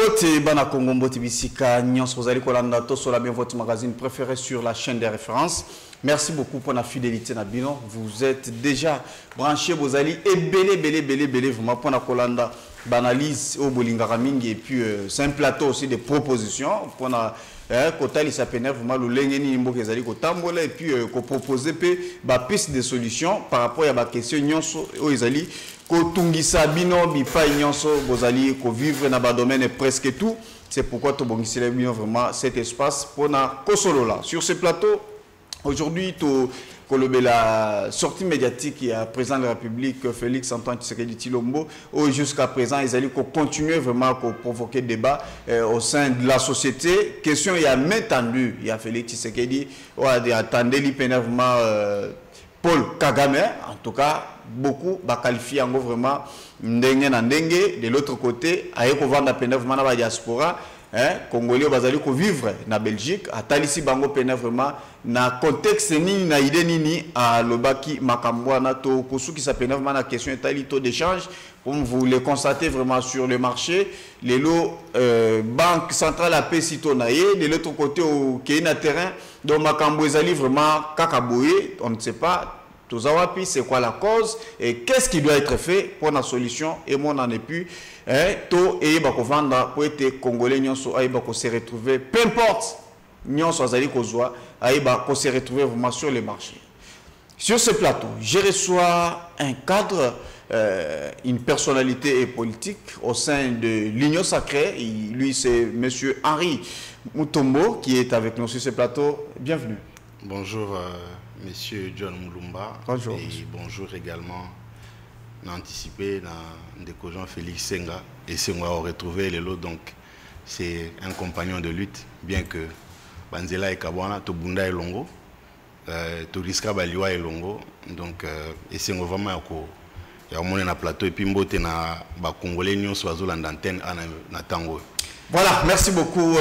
Mbote Bana Congo Mbote Bisika Nyons Rosali Kolanda Tosola bien votre magazine préféré sur la chaîne des références. Merci beaucoup pour la fidélité Nabino. Vous êtes déjà branchés Bozali et belé vraiment pour la Kolanda banalise au Bolingara Mingi et puis c'est un plateau aussi de propositions pour la Kotali s'appelle vraiment le lengeni nimbo kezali kotambola et puis ko proposer ba piste de solutions par rapport à ba question nyonso o ezali ko tungisa bino bipa nyonso bozali ko vivre na ba domaine presque tout. C'est pourquoi to bongisele bino vraiment cet espace pour na kosolola sur ce plateau. Aujourd'hui to la sortie médiatique qui a président de la République Félix Antoine Tshisekedi Tshilombo jusqu'à présent ils allaient continuer vraiment à provoquer débat au sein de la société. Question il y a maintenu il y a Félix Tshisekedi attendez l'énervement Paul Kagame en tout cas beaucoup qualifié en gros vraiment ndenge na ndenge de l'autre côté ayeko vanda vraiment na diaspora Congolais bazali ko vivre na Belgique atalisi bango pena vraiment na contexte ni na idée nini à lobaki makambwana to kosuki sa pena vraiment na question etali taux d'échange comme vous le constatez vraiment sur le marché les lots banque centrale a pesito naie de l'autre côté au Kenya terrain donc makambo ezali vraiment kakaboye on ne sait pas Tozawapi, c'est quoi la cause et qu'est-ce qui doit être fait pour la solution et mon en est plus to et bakovanda pour être congolais nyonso aiba ko se retrouver peu importe nyonso azali kozwa aiba ko se retrouver vraiment sur le marché. Sur ce plateau, je reçois un cadre une personnalité politique au sein de l'Union Sacrée. Lui c'est monsieur Henri Mutombo qui est avec nous sur ce plateau. Bienvenue. Bonjour Monsieur John Moulumba. Bonjour. Et bonjour également anticipé dans Jean Félix Senga. Et Senga a retrouvé les lots, donc c'est un compagnon de lutte, bien que Banzela et Kabwana, Tobunda et Longo, Toriska Baliwa et Longo. Donc, et Senga vraiment il y a un plateau et puis Mbote na Congolais Nyon Soazo l'antenne na Tango. Voilà, merci beaucoup.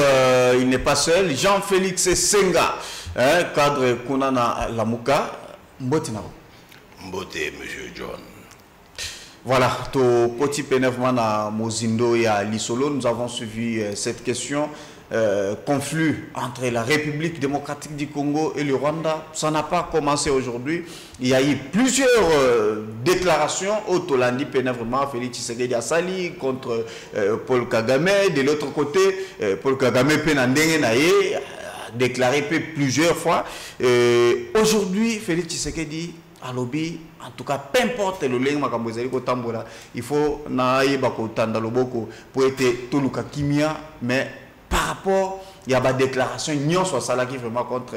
Il n'est pas seul. Jean-Félix Senga, cadre Kunana Lamuka. Mbote, monsieur John. Voilà, to petit pénévement à Mozindo et à Lisolo, nous avons suivi cette question. Conflit entre la République démocratique du Congo et le Rwanda, ça n'a pas commencé aujourd'hui. Il y a eu plusieurs déclarations au Tolandi Pénévrement, Félix Tshisekedi Assali contre Paul Kagame. De l'autre côté, Paul Kagame Penandenge Naye a déclaré plusieurs fois. Aujourd'hui, Félix Tshisekedi à lobby, en tout cas, peu importe le lien il faut naïba kotanda loboko pour être toluka kimia, mais par rapport, il y a des déclarations, Nyon soit salaki vraiment contre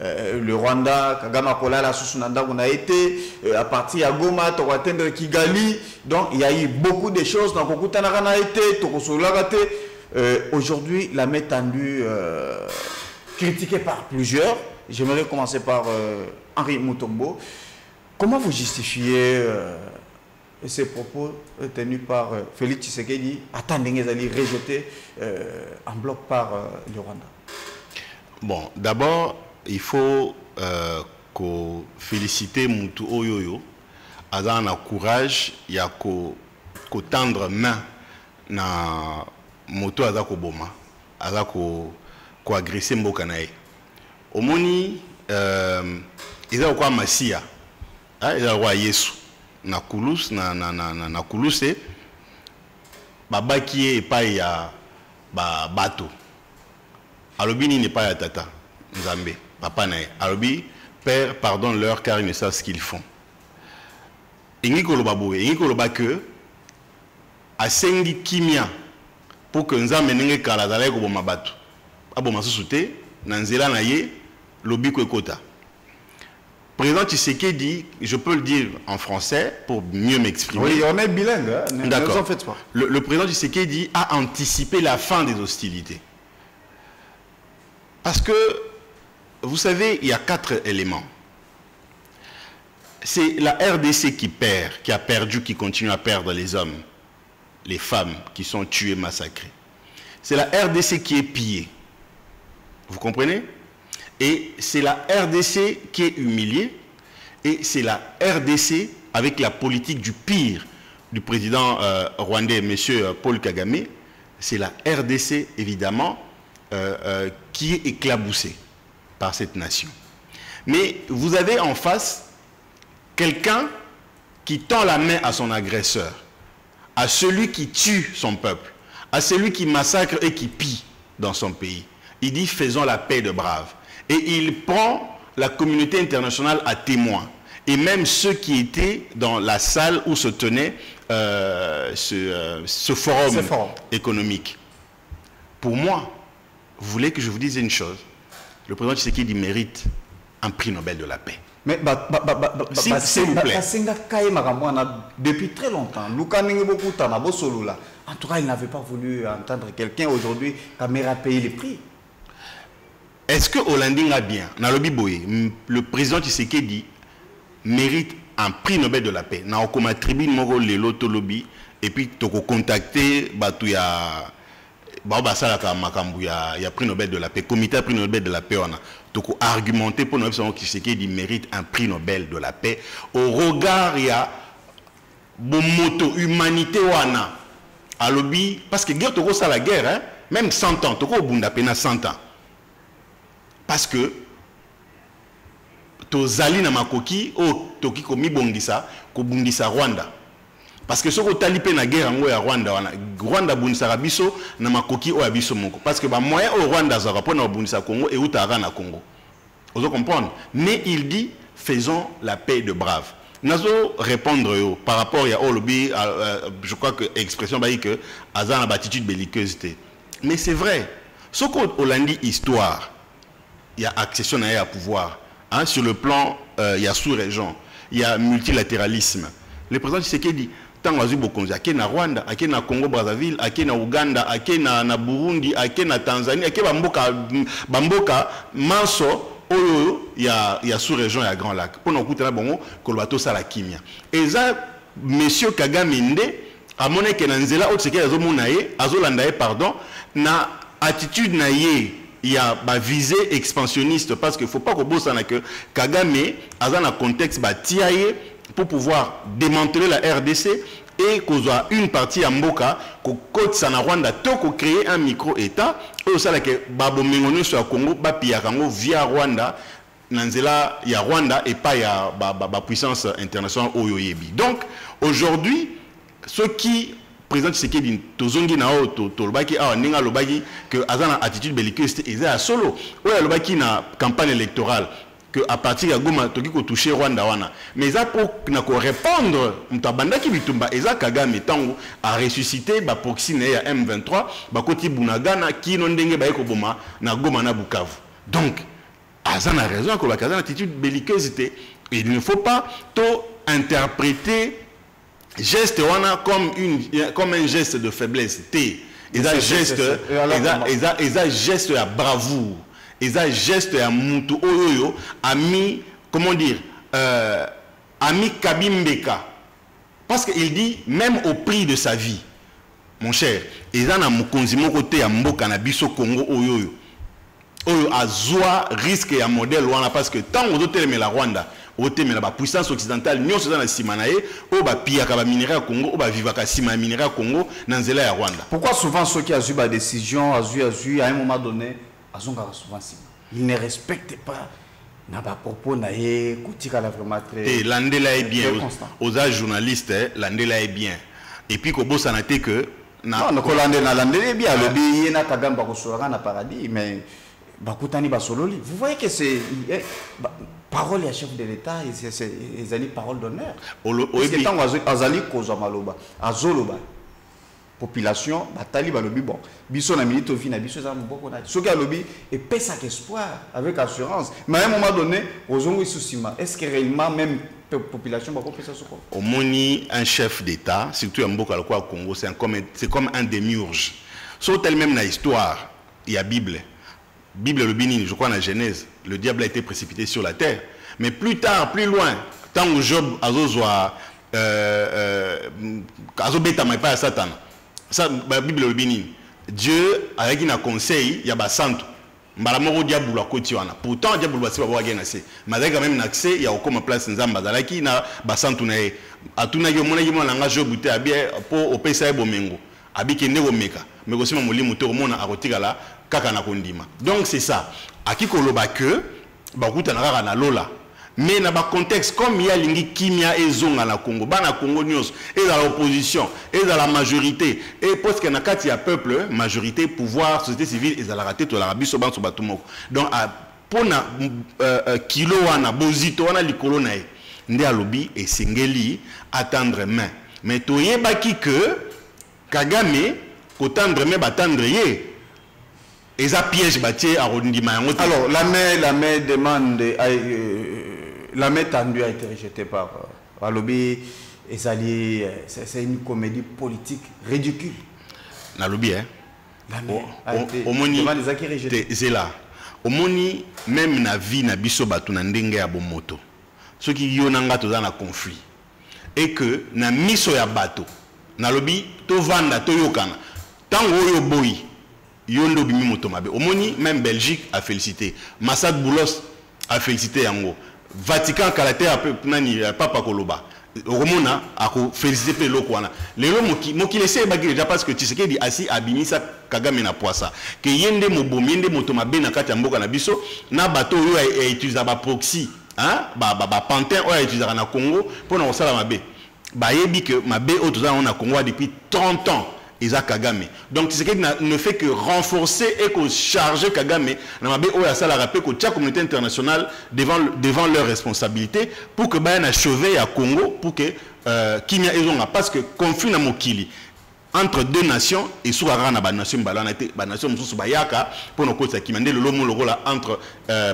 le Rwanda, Kagame Kola, la Susunanda, on a été à partir de Goma, tu vas atteindre Kigali, donc il y a eu beaucoup de choses, donc on a été, aujourd'hui, la main tendue, critiquée par plusieurs. J'aimerais commencer par Henri Mutombo. Comment vous justifiez ces propos tenus par Félix Tshisekedi, attendez d'aller rejeter en bloc par le Rwanda? Bon, d'abord, il faut féliciter Moutou Oyoyo. Azan a courage, il y a qu'au tendre main na moto azako boma, azako agresser mbokanae. Omoni, ils ont quoi Massia, ils ont quoi Yesu. Na kulus na kuluse baba qui est pas ya ba bato alobini n'est pas ya tata nzambe papa na alobi père pardonne leur car ils ne savent ce qu'ils font ingiko loba que asengi kimia pour que nzambe nenge kala zala ko boma bato aboma susute na nzela na ye lobi ko ekota. Président Tshisekedi, je peux le dire en français pour mieux m'exprimer. Oui, on est bilingue. Hein? D'accord. Le président Tshisekedi a anticipé la fin des hostilités. Parce que, vous savez, il y a 4 éléments. C'est la RDC qui perd, qui a perdu, qui continue à perdre les hommes, les femmes qui sont tuées, massacrées. C'est la RDC qui est pillée. Vous comprenez ? Et c'est la RDC qui est humiliée. Et c'est la RDC avec la politique du pire du président rwandais, M. Paul Kagame. c'est la RDC, évidemment, qui est éclaboussée par cette nation. Mais vous avez en face quelqu'un qui tend la main à son agresseur, à celui qui tue son peuple, à celui qui massacre et qui pille dans son pays. Il dit, faisons la paix de braves. Et il prend la communauté internationale à témoin. Et même ceux qui étaient dans la salle où se tenait ce forum économique. Pour moi, vous voulez que je vous dise une chose? Le président Tshisekedi mérite un prix Nobel de la paix. Mais s'il vous plaît. Depuis très longtemps, en tout cas, il n'avait pas voulu entendre quelqu'un. Aujourd'hui, Kamera a payé les prix. Est-ce que Hollandi a bien, le président Tshisekedi mérite un prix Nobel de la paix? Na okoma tribune moko lelo tolobi et puis toko contacter batu ya basalaka makambu ya prix Nobel de la paix, comité prix Nobel de la paix on a toko argumenter pour nous Tshisekedi mérite un prix Nobel de la paix au regard ya bomoto humanité wana alobi parce que guerre toko ça la guerre hein, même 100 ans toko bunda pena 100 ans parce que tozali na makoki o toki komi bongisa ko bundisa Rwanda parce que soko talipe na guerre ngo ya Rwanda wana Rwanda bundisa biso na makoki o ya biso moko parce que ba moyen au Rwanda za rapona bundisa Congo et utara na Congo. Vous comprenez? Mais il dit faisons la paix de braves. Nazo répondre par rapport à Olobi je crois que expression ba que azana attitude belliqueuse. Mais c'est vrai. Soko Hollandi histoire il y a accession à pouvoir. Hein, sur le plan, il y a sous-région, il y a multilatéralisme. Le président Tshisekedi, tant que Bokonzi, il y a Rwanda, il y a Congo Brazzaville, il y a Ouganda, il y a Burundi, il y a Tanzanie, il y a Bamboka, Manso, il y a sous-région, il y a Grand Lac. Pour nous écouter, il y a tout ça la kimia. Et ça, monsieur Kagame Nde, à mon avis, pardon, na attitude naïe. Il y a une visée expansionniste parce qu'il ne faut pas que Kagame a un contexte pour pouvoir démanteler la RDC et qu'on soit une partie à Mboka, qu'on côte sana Rwanda, qu'on crée un micro-État, et aussi que Babo Mengono soit Congo, Bapia Congo via Rwanda, Nanzela, il y a Rwanda et pas il y a la puissance internationale Oyoyebi. Donc aujourd'hui, ceux qui président Tshisekedi tozongi na tolobaki awa ninga lobaki que azana attitude belliqueuse eza solo oya lobaki na campagne électorale que à partir ya Goma toki ko toucher Rwanda wana mais ça pour na ko répondre mtabandaki bitumba eza Kagame tango a ressuscité ba proxy na ya M23 ba koti Bunagana kino ndenge ba ko boma na Goma na Bukavu. Donc azana raison que la azana attitude belliqueuse et il ne faut pas to interpréter geste comme un geste de faiblesse. Ils un geste, geste à bravoure. Ils un geste à mutu oyoyo, ami, comment dire, ami Kabimbeka. Parce qu'il dit, même au prix de sa vie, mon cher, ils ont un mukonzi mon côté à Mboka na biso Congo oyoyo. Oyo azwa risque ya modèle wana parce que tant aux autres mais la Rwanda mais la puissance occidentale nous sommes dans la simanae au ba pia ka ba minerai Congo au ba vivaka sima minerai Congo dans nzela ya Rwanda. Pourquoi souvent ceux qui ont eu la décision à un moment donné azonga souvent sima ils ne respectent pas na ba propos na ye kotika la vraiment très et landela est bien aux journalistes landela est bien et puis ko bossa na te que na ko landela est bien le bi na Kagamba ko soira na paradis mais bakutani basololi vous voyez que c'est parole à chef de l'État et c'est des paroles d'honneur. Parce que tant azali koza maloba azoloba population batali balobi bon biso na minute vina biso za mboko na soki alobi et pesa espoir avec assurance mais à un moment donné ozongo isusima est-ce que réellement même population va pesa soko au moni un chef d'État surtout en mboka kwa Congo c'est comme un démiurge sauf tel même na histoire il y a Bible le Bénin, je crois dans la Genèse, le diable a été précipité sur la terre. Mais plus tard, plus loin, tant que Job a pas Satan. Ça, la Bible le Bénin. Dieu, avec un conseil, il y a un santo. Pourtant, diable va pas gagner assez. Mais avec même accès, il y a aucune place dans Zamba. Qui n'a pas santo nae. A tout n'a eu mon langage Job bien pour au PSA Bomengo. Abikende Omeka. mais aussi molimo to mona akotikala kaka na kondima. Donc c'est ça. Aki koloba que bakuta na na lola. Mais dans le contexte, comme il y a l'ingi kimia et zonga na Congo, bana Congo news, et dans l'opposition, et dans la majorité, et parce qu'il y a un peuple, majorité, pouvoir, société civile, et dans la raté, tout l'Arabie, so ban so batumoko. Donc, pour na kilo wana, bozito wana likolo na e, nde alobi et singeli attendre main. Mais toye baki que Kagame, kotendre main batendre ye. Et ça piège bâti à Rondima. Alors, la main demande, la main tendue a été rejetée par Alobi et c'est une comédie politique ridicule. Na lobby, hein? La main a été rejetée. C'est là. Au moni, même na vie na biso batu na ndenge ya bomoto. Ceux qui yonanga to dans conflit. Et que na miso ya bato. Na lobby, to vanda, to yokana. Tango yo boy. Yondo bimi motomabe. Omoni même Belgique a félicité. Massad Boulos a félicité yango. Vatican Kalaté a nani papa koloba. Romona a félicité le lokwana. Les lomo qui laissait bagir déjà parce que tu sais qu'il dit assis abimisa Kagame na poisa. Que yende mobomi yende motomabe na kati mboka na biso na bateau yo a utilisé ba proxy hein ba pantin o a utilisé na Congo pour na osala mabe. Ba yebi que mabe o toza on a Congo depuis 30 ans. Isaac Kagame. Donc, ce qui ne fait que renforcer et que charger Kagame dans la communauté internationale devant leurs responsabilités pour que Bayan achevé à Congo pour que Kimia Ezonga parce que conflit na Mokili entre deux nations et sur la nation bayaka pour nos côtés Kimia le lomo entre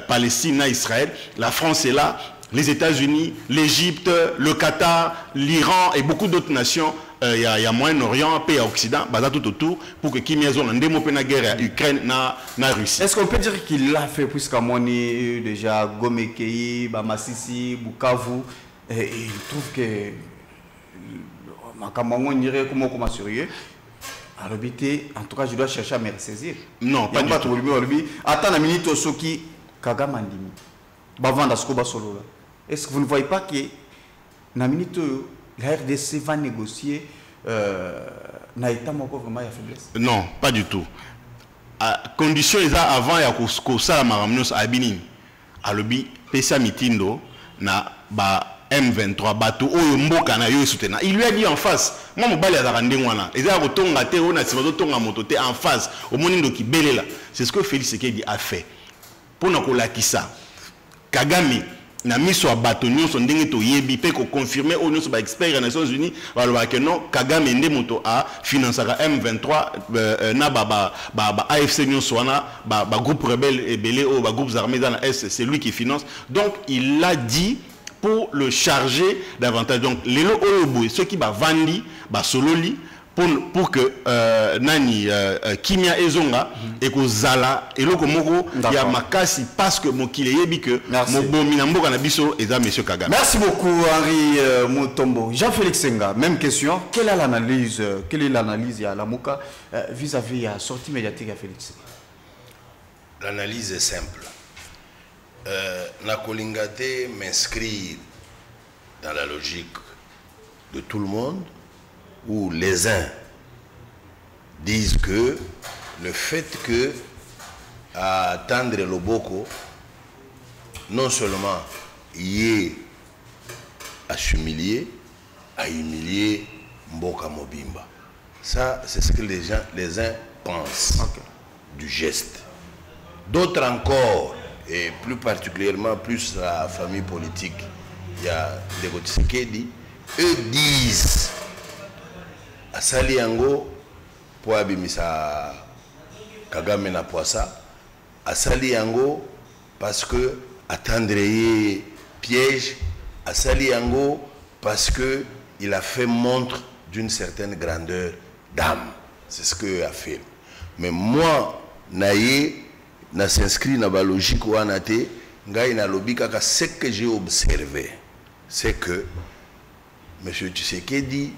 Palestine et Israël. La France est là, les États-Unis, l'Égypte, le Qatar, l'Iran et beaucoup d'autres nations. Il y a Moyen-Orient, pays Occident, tout autour pour que Kim Jong-un démontre la guerre à Ukraine, na Russie. Est-ce qu'on peut dire qu'il l'a fait puisqu'à Moni déjà Gomekei, Bamassisi, Bukavu, et il trouve que Makamango dirait comment assurer. En tout cas, je dois chercher à me ressaisir. Non, pas du tout. Attends la minute au Soki Kagamandimi. Bavanda Skoba Solo. Est-ce que vous ne voyez pas que la minute la RDC va négocier na état vraiment ya faiblesse? Non, pas du tout. Condition est avant ya ko sala maramnos a Benin. Alobi pesa mitindo na ba M23 bato oyo mboka na yo soutenir. Il lui a dit en face, moi mobali azaka ndengwana. Eza ko tonga te ona sibazo tonga moto te en face. Au monindo ki belela. C'est ce que Félix Tshisekedi a fait. Pour na ko lakisa Kagame na miso a bato nyonso ndenge to yebi pe ko confirmer au nyonso ba expert des Nations Unies baloba que non Kagame nde moto a financé M23 na ba AFC nyonso wana ba groupe rebelle et belé ou ba groupes armés dans l'Est, c'est lui qui finance. Donc il l'a dit pour le charger davantage. Donc les lobo ceux qui ba vandi ba sololi pour que nani Kimia Ezonga et que Zala et loko moko ya makasi parce que mokile yebi que mobomi na mboka na biso eza monsieur Kagame. Merci beaucoup Henri Mutombo. Jean-Félix Senga, même question, quelle est l'analyse ya Lamuka vis-à-vis la sortie médiatique à Félix? L'analyse est simple. La Kolingate m'inscrit dans la logique de tout le monde, où les uns disent que le fait que à Tandre Loboko, non seulement y est à s'humilier, à humilier Mboka Mobimba. Ça, c'est ce que les uns pensent du geste. D'autres encore, et plus particulièrement plus la famille politique, il y a des Tshisekedi, eux disent asali yango po abimisa Kagame na poisa, asali yango parce que attendre piège, asali yango parce que il a fait montre d'une certaine grandeur d'âme. C'est ce que a fait. Mais moi naye na s'inscrit dans la logique ou anate ngai na lobi kaka ce que j'ai observé, c'est que M. Tshisekedi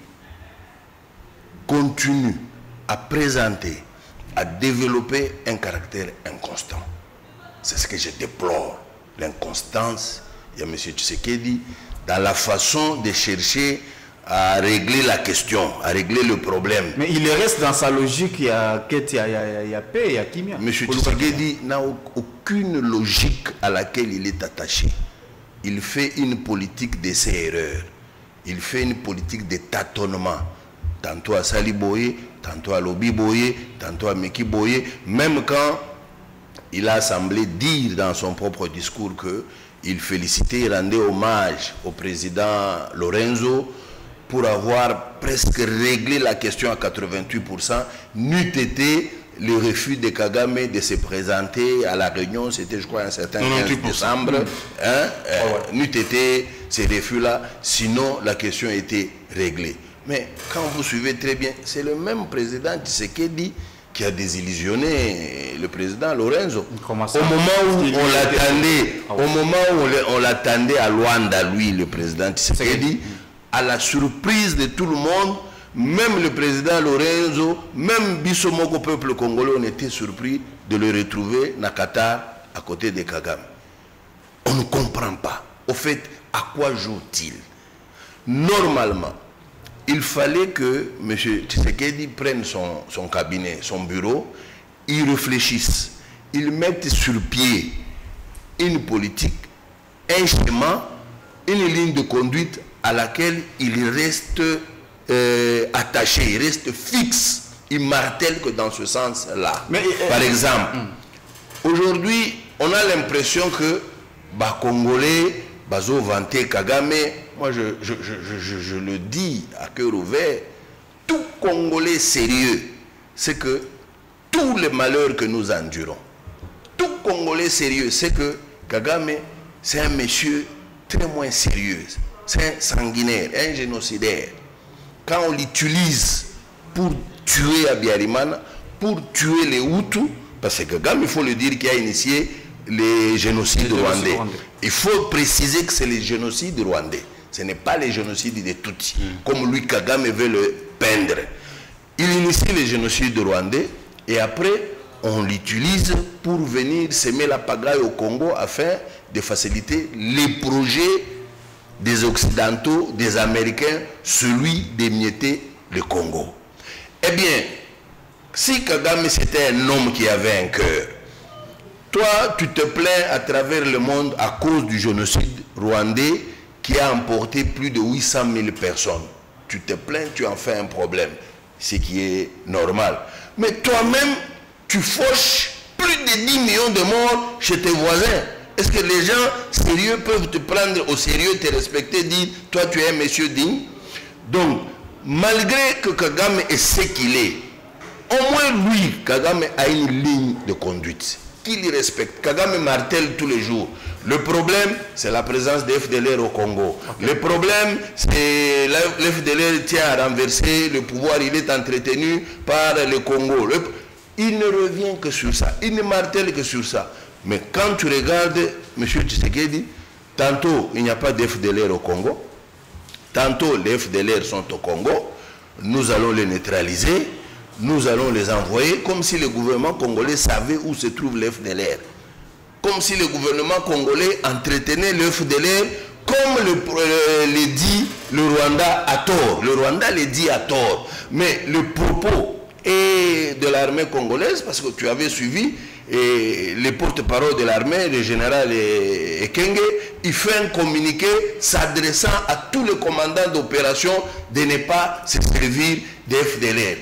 continue à présenter, à développer un caractère inconstant. C'est ce que je déplore, l'inconstance de M. Tshisekedi dans la façon de chercher à régler la question, à régler le problème. Mais il reste dans sa logique, il y a paix, il y a Kimia. M. Tshisekedi n'a aucune logique à laquelle il est attaché. Il fait une politique d'essai-erreur. Il fait une politique de tâtonnement. Tantôt à Sali Boye, tantôt à Lobi Boye, tantôt à Meki Boye. Même quand il a semblé dire dans son propre discours qu'il félicitait et rendait hommage au président Lorenzo pour avoir presque réglé la question à 88%, n'eût été le refus de Kagame de se présenter à la réunion, c'était je crois un certain 15 décembre, n'eût été ces refus-là, sinon la question était réglée. Mais quand vous suivez très bien, c'est le même président Tshisekedi qui a désillusionné le président Lorenzo. Au moment où on l'attendait à Luanda, lui, le président Tshisekedi, à la surprise de tout le monde, même le président Lorenzo, même Bissomoko, peuple congolais, on était surpris de le retrouver à Qatar, à côté de Kagame. On ne comprend pas. Au fait, à quoi joue-t-il? Normalement, il fallait que M. Tshisekedi prenne son cabinet, son bureau, il réfléchisse, il mette sur pied une politique, un schéma, une ligne de conduite à laquelle il reste attaché, il reste fixe, il martèle que dans ce sens-là. Par exemple, aujourd'hui, on a l'impression que Congolais, Bazo vanté Kagame, moi je le dis à cœur ouvert, tout Congolais sérieux, c'est que tous les malheurs que nous endurons, tout Congolais sérieux, c'est que Kagame, c'est un monsieur très moins sérieux, c'est un sanguinaire, un génocidaire. Quand on l'utilise pour tuer Abiyarimana, pour tuer les Hutus, parce que Kagame, il faut le dire, qui a initié les génocides rwandais. Il faut préciser que c'est les génocides rwandais. Ce n'est pas les génocides des Tutsis, comme lui, Kagame, veut le peindre. Il initie les génocides rwandais et après, on l'utilise pour venir semer la pagaille au Congo afin de faciliter les projets des Occidentaux, des Américains, celui d'émietter le Congo. Eh bien, si Kagame c'était un homme qui avait un cœur, toi, tu te plains à travers le monde à cause du génocide rwandais qui a emporté plus de 800 000 personnes. Tu te plains, tu en fais un problème, ce qui est normal. Mais toi-même, tu fauches plus de 10 millions de morts chez tes voisins. Est-ce que les gens sérieux peuvent te prendre au sérieux, te respecter, dire, toi tu es un monsieur digne? Donc, malgré que Kagame est ce qu'il est, au moins lui, Kagame a une ligne de conduite qu'il respecte. Kagame martèle tous les jours. Le problème, c'est la présence de FDLR au Congo. Le problème, c'est l'FDLR tient à renverser le pouvoir, il est entretenu par le Congo. Il ne revient que sur ça, il ne martèle que sur ça. Mais quand tu regardes M. Tshisekedi, tantôt il n'y a pas d'FDLR au Congo, tantôt les FDLR sont au Congo, nous allons les neutraliser, nous allons les envoyer comme si le gouvernement congolais savait où se trouve le FDLR. Comme si le gouvernement congolais entretenait le FDLR comme le dit le Rwanda à tort. Le Rwanda le dit à tort. Mais le propos est de l'armée congolaise, parce que tu avais suivi et les porte-parole de l'armée, le général Ekenge, il fait un communiqué s'adressant à tous les commandants d'opération de ne pas se servir des FDLR.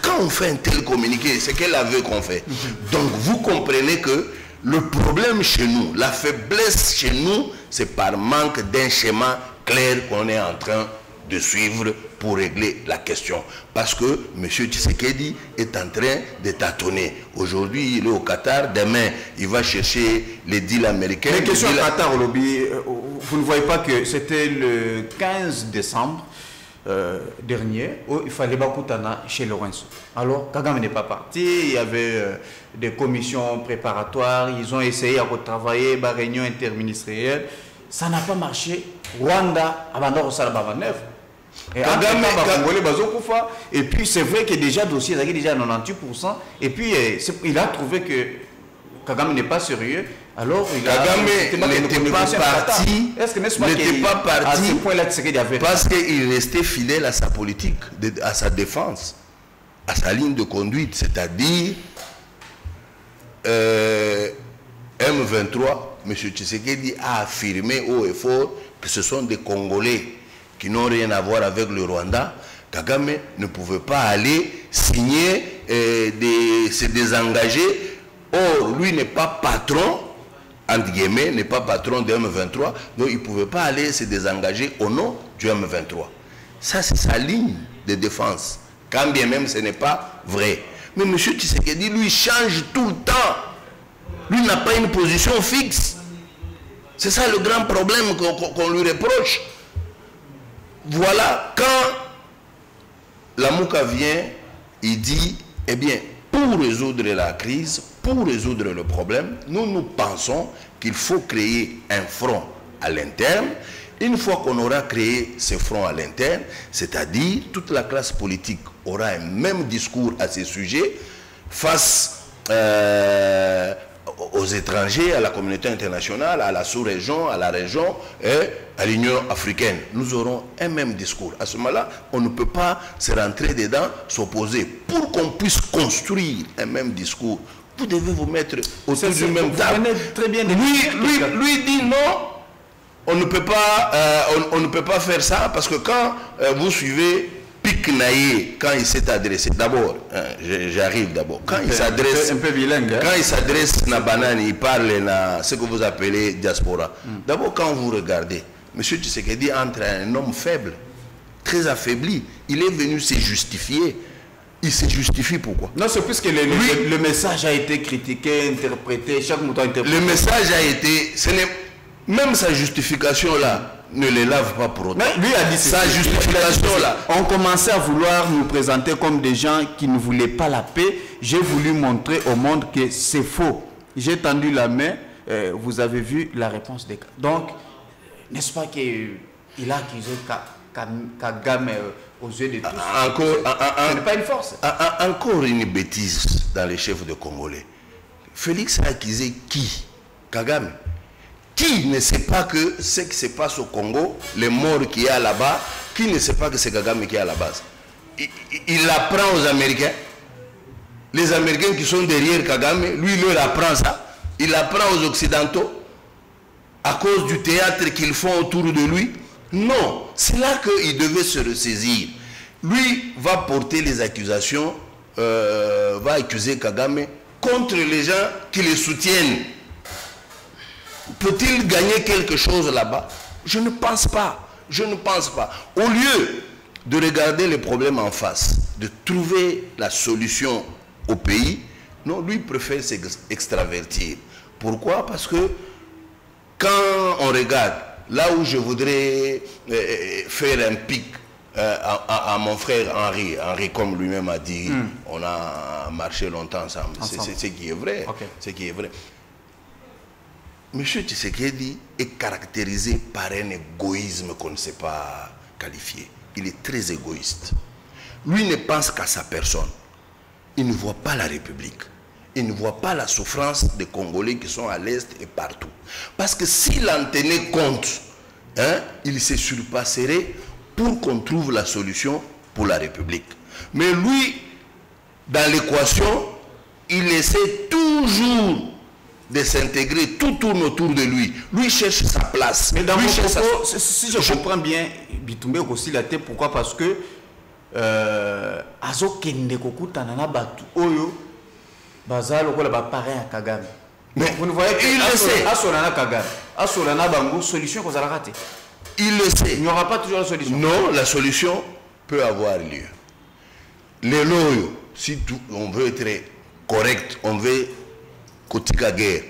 Quand on fait un tel communiqué, c'est quel aveu qu'on fait? Donc vous comprenez que le problème chez nous, la faiblesse chez nous, c'est par manque d'un schéma clair qu'on est en train de suivre pour régler la question. Parce que M. Tshisekedi est en train de tâtonner. Aujourd'hui, il est au Qatar. Demain, il va chercher les deals américains. Mais question Qatar, Olobi, vous ne voyez pas que c'était le 15 décembre dernier où il fallait Bakutana chez Lorenzo. Alors, Kagame n'est pas parti. Il y avait des commissions préparatoires. Ils ont essayé à retravailler la réunion interministérielle. Ça n'a pas marché. Rwanda, Abandon Salabama 9. Et puis c'est vrai que déjà le dossier est déjà à 98%. Et puis il a trouvé que Kagame n'est pas sérieux Alors, Kagame n'était pas parti, est-ce que n'est-ce pas parti à ce point-là parce qu'il restait fidèle à sa politique, à sa défense, à sa ligne de conduite, c'est-à-dire M23, M. Tshisekedi a affirmé haut et fort que ce sont des Congolais qui n'ont rien à voir avec le Rwanda. Kagame ne pouvait pas aller signer, se désengager. Or, lui n'est pas patron, entre guillemets, n'est pas patron de M23, donc il ne pouvait pas aller se désengager au nom du M23. Ça, c'est sa ligne de défense, quand bien même ce n'est pas vrai. Mais M. Tshisekedi, lui, change tout le temps. Lui n'a pas une position fixe. C'est ça le grand problème qu'on lui reproche. Voilà, quand la Mouka vient, il dit, eh bien, pour résoudre la crise, pour résoudre le problème, nous pensons qu'il faut créer un front à l'interne. Une fois qu'on aura créé ce front à l'interne, c'est-à-dire toute la classe politique aura un même discours à ces sujets face aux étrangers, à la communauté internationale, à la sous-région, à la région et à l'Union africaine. Nous aurons un même discours. À ce moment-là, on ne peut pas se rentrer dedans, s'opposer. Pour qu'on puisse construire un même discours, vous devez vous mettre autour du même table. Très bien lui dit non, on ne peut pas faire ça parce que quand vous suivez Pic Naye, quand il s'est adressé, d'abord, j'arrive d'abord, quand il s'adresse, un peu bilingue, hein? Quand il s'adresse à Banane, il parle à ce que vous appelez diaspora. D'abord, quand vous regardez, M. Tshisekedi entre un homme faible, très affaibli, il est venu se justifier. Il se justifie pourquoi? Non, c'est plus que le message a été critiqué, interprété, chaque mot a interprété. Le message a été, même sa justification là, ne les lave pas pour autant. Mais lui a dit sa justification là. On commençait à vouloir nous présenter comme des gens qui ne voulaient pas la paix. J'ai voulu montrer au monde que c'est faux. J'ai tendu la main, vous avez vu la réponse des cas. Donc, n'est-ce pas qu'il a accusé Kagame aux yeux de tous? Ce n'est pas une force. Encore une bêtise dans les chefs de Congolais. Félix a accusé qui? Kagame. Qui ne sait pas que ce qui se passe au Congo, les morts qu'il y a là-bas, qui ne sait pas que c'est Kagame qui est à la base? Il apprend aux Américains. Les Américains qui sont derrière Kagame, lui, il leur apprend ça. Il apprend aux Occidentaux à cause du théâtre qu'ils font autour de lui. Non, c'est là qu'il devait se ressaisir. Lui va porter les accusations, va accuser Kagame contre les gens qui le soutiennent. Peut-il gagner quelque chose là-bas? Je ne pense pas. Je ne pense pas. Au lieu de regarder les problèmes en face, de trouver la solution au pays, non, lui préfère s'extravertir. Pourquoi? Parce que quand on regarde, là où je voudrais faire un pic à mon frère Henri, comme lui-même a dit, on a marché longtemps ensemble. C'est ce qui est vrai. Okay. Ce qui est vrai. M. Tshisekedi est caractérisé par un égoïsme qu'on ne sait pas qualifier. Il est très égoïste. Lui ne pense qu'à sa personne. Il ne voit pas la République. Il ne voit pas la souffrance des Congolais qui sont à l'Est et partout. Parce que s'il en tenait compte, il se surpasserait pour qu'on trouve la solution pour la République. Mais lui, dans l'équation, il essaie toujours de s'intégrer, tout tourne autour de lui. Lui cherche sa place. Mais dans mon propos, si je comprends bien, Bitumbe aussi la tête, pourquoi? Parce que Azo Kende Kokuta Nana Batu Oyo Bazalo Kola Baparé à Kagame. Mais vous ne voyez pas, il le sait. Asolana Kagame, Asolana Bango, solution qu'on a raté. Il le sait. Il n'y aura pas toujours la solution. Non, la solution peut avoir lieu. Les loyaux, si on veut être correct, on veut Kotika guerre.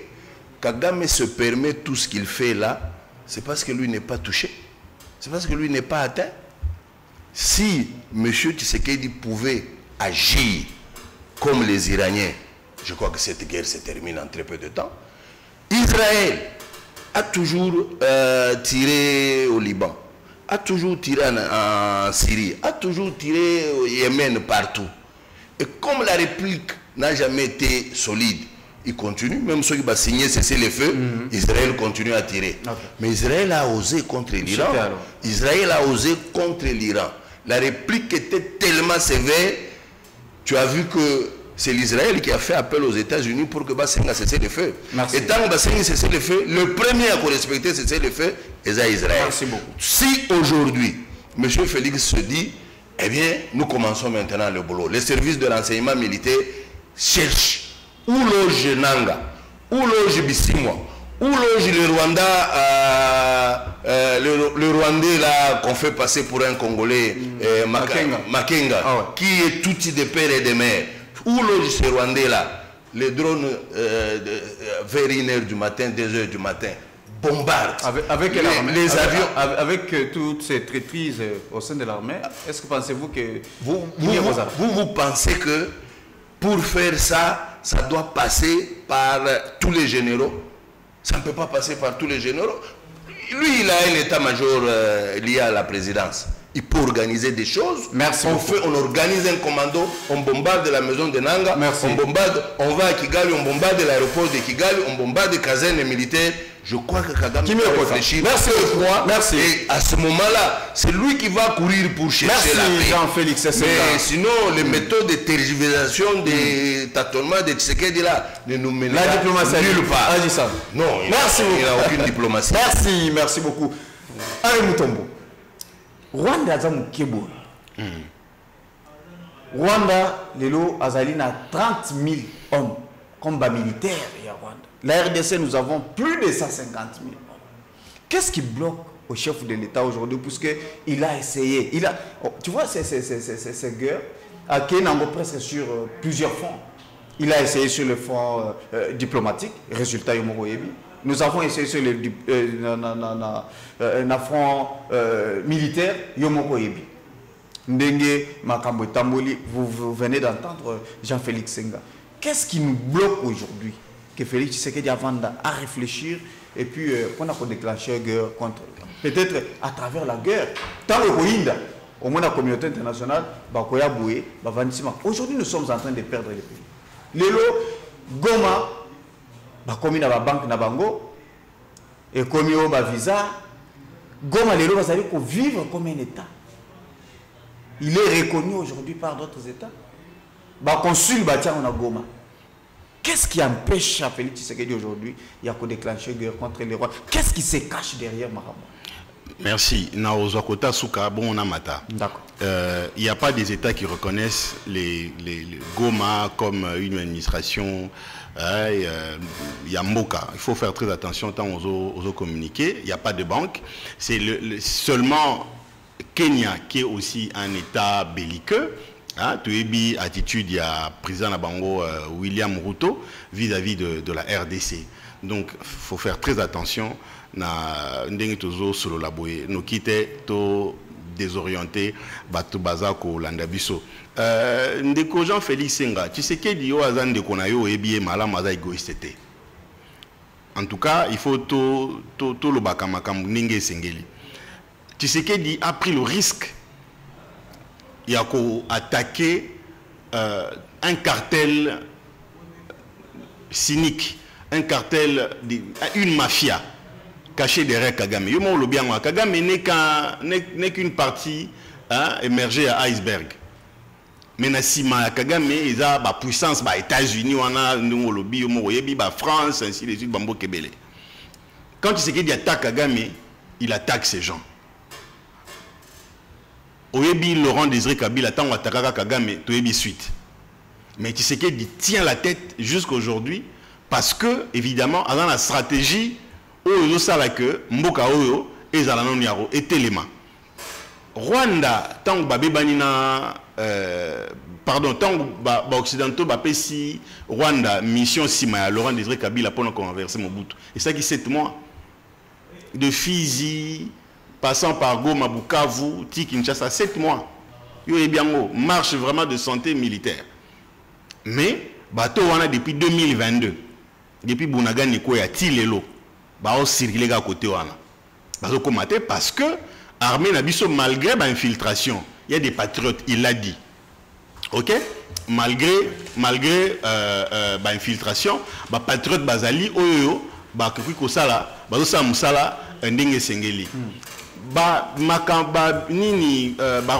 Kagame se permet tout ce qu'il fait là, c'est parce que lui n'est pas touché. C'est parce que lui n'est pas atteint. Si M. Tshisekedi pouvait agir comme les Iraniens, je crois que cette guerre se termine en très peu de temps. Israël a toujours tiré au Liban, a toujours tiré en Syrie, a toujours tiré au Yémen, partout. Et comme la République n'a jamais été solide, il continue, même ceux qui vont signer cesser les feux, Israël continue à tirer. Mais Israël a osé contre l'Iran. Israël a osé contre l'Iran. La réplique était tellement sévère, tu as vu que c'est l'Israël qui a fait appel aux États-Unis pour que Bassenga cesse les feux. Et tant que Bassenga cesse les feux, le premier à respecter cesser les feux est Israël. Merci beaucoup. Si aujourd'hui, M. Félix se dit, eh bien, nous commençons maintenant le boulot. Les services de renseignement militaire cherchent où loge Nanga, où loge Bissimwa, où loge le Rwanda, le Rwandais là qu'on fait passer pour un Congolais, Makenga, qui est outil de père et de mère. Où loge ce Rwandais là? Les drones vers 1h du matin, 2h du matin, bombardent. Avec les avions. Avec toutes ces traîtrises au sein de l'armée, est-ce que pensez-vous que vous pensez que pour faire ça, ça doit passer par tous les généraux? Ça ne peut pas passer par tous les généraux. Lui, il a un état-major lié à la présidence. Il peut organiser des choses. Merci. On organise un commando, on bombarde la maison de Nanga, on va à Kigali, on bombarde l'aéroport de Kigali, on bombarde les casernes militaires. Je crois que Kagame va réfléchir. Merci. Merci. Et à ce moment-là, c'est lui qui va courir pour chercher la paix. Merci Jean-Félix. Mais sinon, les méthodes de tergiversation, de tâtonnement, de Tshisekedi là, ne nous mènent la diplomatie nulle part. Non, il n'a aucune diplomatie. Merci beaucoup. Allez, Mutombo. Rwanda azamu Kebo. Rwanda, lelo azali na 30 000 hommes comme militaires à Rwanda. La RDC, nous avons plus de 150 000 hommes. Qu'est-ce qui bloque au chef de l'État aujourd'hui? Puisqu'il a essayé. Tu vois, ces guerres à Kenango presque sur plusieurs fronts. Il a essayé sur le front diplomatique, résultat Yomoro Yebi. Nous avons essayé sur le front militaire, Yomoko Yebi. Ndenge Makambo Tamboli, vous venez d'entendre Jean-Félix Senga. Qu'est-ce qui nous bloque aujourd'hui? Que Félix Tshisekedi avant à réfléchir et puis on a déclenché une guerre contre. Peut-être à travers la guerre. Tant le Rwanda, au moins la communauté internationale, aujourd'hui nous sommes en train de perdre le pays. Lelo, Goma, comme il y a une banque na bango et comme il y a un visa, Goma Lelo va vivre comme un État. Il est reconnu aujourd'hui par d'autres États. Consul Batian na Goma. Qu'est-ce qui empêche Félix Tshisekedi aujourd'hui? Il y a qu'à déclencher une guerre contre les rois. Qu'est-ce qui se cache derrière Maramba? Merci. Naozakota Souka, bon Namata. D'accord. Il n'y a pas des États qui reconnaissent les Goma comme une administration. Il y a Mboka. Il faut faire très attention tant aux communiqués. Il n'y a pas de banque. C'est seulement Kenya qui est aussi un État belliqueux. Tu as vu l'attitude du président Nabango William Ruto vis-à-vis de la RDC. Donc, il faut faire très attention. Nous quitter désorienté batu bazako landabiso ndeko Jean-Félix Senga tu sais que dio azande konayo ebie malama za égoïste. En tout cas, il faut to le bakamakambu ninge sengeli. Tu sais que dit a pris le risque il y a attaquer un cartel cynique, un cartel, une mafia cachée derrière Kagame. Kagame n'est qu'une partie émergée à iceberg. Mais Kagame, il a la puissance, les États-Unis, la France, ainsi de suite, Bambo Kebele. Quand tu sais qu'il attaque Kagame, il attaque ces gens. Oyebi Laurent Désiré Kabila tant attaquera Kagame to yebi suite. Mais tu sais qu'il tient la tête jusqu'à aujourd'hui parce que évidemment dans la stratégie oyo ça là que mboka oyo ezalana nyaro etelema. Rwanda tant babé banina pardon tant ba occidentaux ba pesi Rwanda mission sima ya Laurent Désiré Kabila pour converser Mobutu. Et ça qui 7 mois de Fizi passant par Goma, Bukavu, Kinshasa, 7 mois. Marche vraiment de santé militaire. Mais, bateau on a depuis 2022. Depuis Bounaga Niko ya Tilelo. Bao circulé à côté wana. Bateau commaté parce que l'armée n'a pas malgré l'infiltration. Il y a des patriotes, il l'a dit. Ok? malgré infiltration, patriote bazali oyo bakoki kosala bazosala musala ndenge sengeli.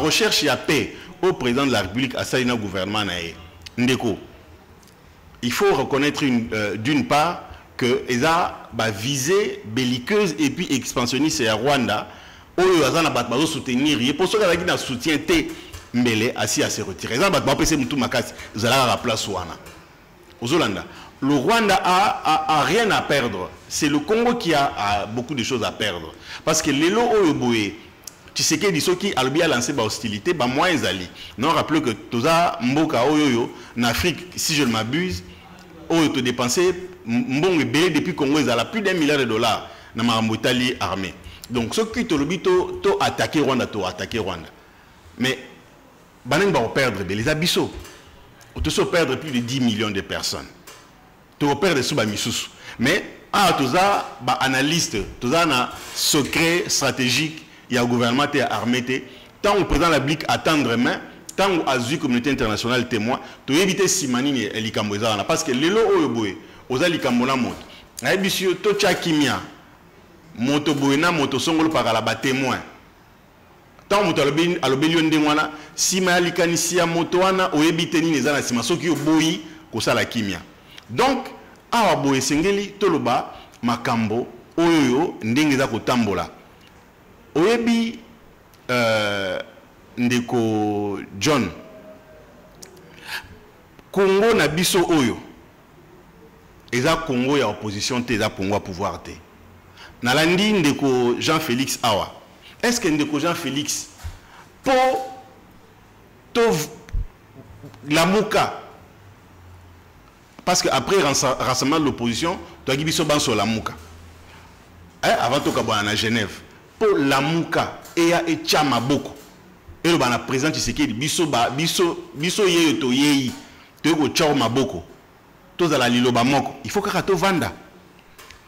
Recherche ya paix au président de la République à Salina gouvernement nae. Ndeko. Il faut reconnaître d'une part que eza visée belliqueuse et puis expansionniste à Rwanda oyo azana bat bazo soutenir et pour ceux qui na soutien té mbele assis à se retirer. Eza bat ba pese mutu makasi zala la place wana. Ozolanda. Le Rwanda a rien à perdre. C'est le Congo qui a beaucoup de choses à perdre. Parce que l'élo oyoboé, tu sais que Disoki a lancé ba hostilité, ba moins ezali. Non, rappelez que toza mboka oyoyo en Afrique, si je ne m'abuse, oyo to dépensé mbongo belé depuis Congo ezala plus d'$1 milliard na makambo Italie armée. Donc ce qui to lobito to attaquer Rwanda. Mais banen ba perdre les abisso. On te perdre plus de 10 millions de personnes. Tu vas perdre sous Bamisusu. Mais, tous les analystes, tous les secrets stratégiques, il y a un gouvernement qui est armé. Tant que le président de la République attendre main, tant que la communauté internationale témoin, tu éviter Simani et Likamboza. Parce que les lots oyoboé, aux Alikambona monte. Aibisio, Tocha Kimia, Moto Boena, Moto Songolo par la témoin. Tant que tu as l'obélion de Mwana, Sima Alikanisia, Motoana, Oebiteni, les Anasima, ceux qui ont boui, Kosa la Kimia. Donc, awa boye sengeli toloba makambo oyo ndenge za kotambola. Oyebi ndeko John Congo na biso oyo eza Congo ya opposition te eza Congo à pouvoir te. Nalandi ndeko Jean-Félix awa. Est-ce que ndeko Jean-Félix po to la muka. Parce qu'après le rassemblement de l'opposition, tu as dit que tu la mouka. Avant de à Genève, pour la mouka, et ya et chama beaucoup. Et le président qui s'est dit biso yeyo to yeyi, tu es chama beaucoup. Tu as la lilo bamoko. Il faut que tu vanda.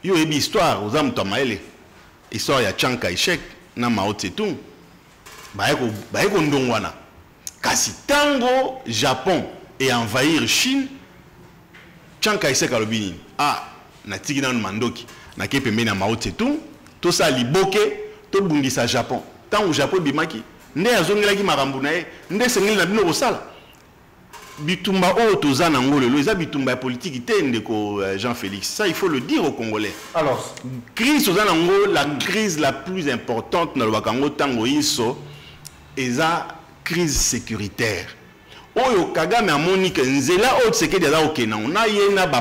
Yo ebi histoire aux âmes tomaele. Histoire ya Chiang Kai-shek na Mao Tse-tung. Baeko ndongwana. Kasi tango Japon et envahir Chine. Chiang Kai-shek alobini na tiki na mandoki na ke pembe na Mao Tse-tung to sa liboke to bundisa Japon tant au Japon bimaki nde azongelaki makambo na ye nde sengeli na bino kosala bitumba o toza na ngolo lo eza bitumba politique te ndeko Jean-Félix, ça il faut le dire aux Congolais. Alors crise toza na ngolo, la crise la plus importante na lobakango tango iso eza crise sécuritaire. Oyo Kagame a monique nzela o Tshisekedi za okenang na ye na ba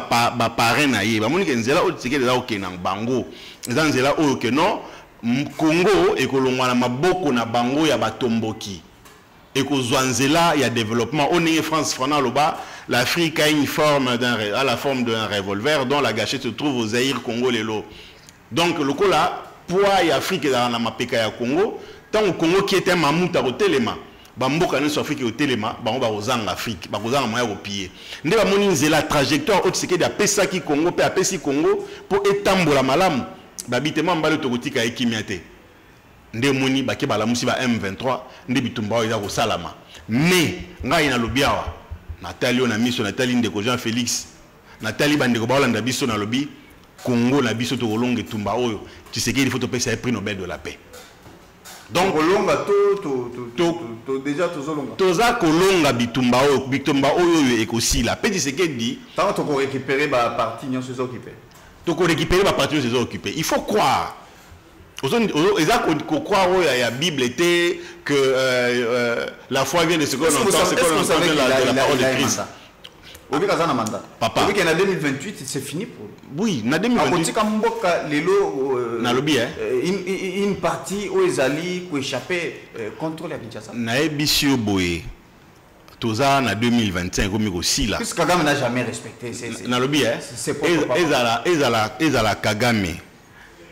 parrain na ye ba monique nzela o Tshisekedi za okenang bango za nzela oyo ke non Congo ekolongwa na maboko na bango ya batomboki ekozwa nzela ya développement on est France Fana loba l'Afrique a une forme à la forme d'un revolver dont la gâchette se trouve au Zaïre Congo lelo. Donc le kola poids ya Afrique dans la mapeka ya Congo tant au Congo qui était mamuta au telema bamboka ne Afrique au telema bango ba ozanga Afrique ba kozanga moya ko pied nde ba moni nzela trajectoire au Tshisekedi apesa ki Congo pe apesi Congo pour etambola malamu babitement mbalo tokotika ekimiate nde moni ba ke bala musi ba M23 nde bitumba eza ko salama mais ngai na lobiawa Nathalie na miso Nathalie ndeko Jean-Félix Nathalie bandeko ba olanda biso na lobi Congo na biso to kolonga tumba oyo Tshisekedi il faut to pesa prix Nobel de la paix. Donc déjà tozolonga toza kolonga bitumba oyo ekosila pe Tshisekedi tant to récupérer ba parti nyonso les occupés to récupérer ba parti les occupés il faut croire croire la Bible était que la foi vient de ce qu'on entend, c'est qu'on entend de la parole de Christ. Papa. Oui, en 2028, c'est fini pour lui. Oui, en 2028. Une partie où ils allaient échapper contre la Kinshasa. Naebisio Boé. Toza en 2025 comme aussi là. Puisque Kagame n'a jamais respecté. Ezala Kagame.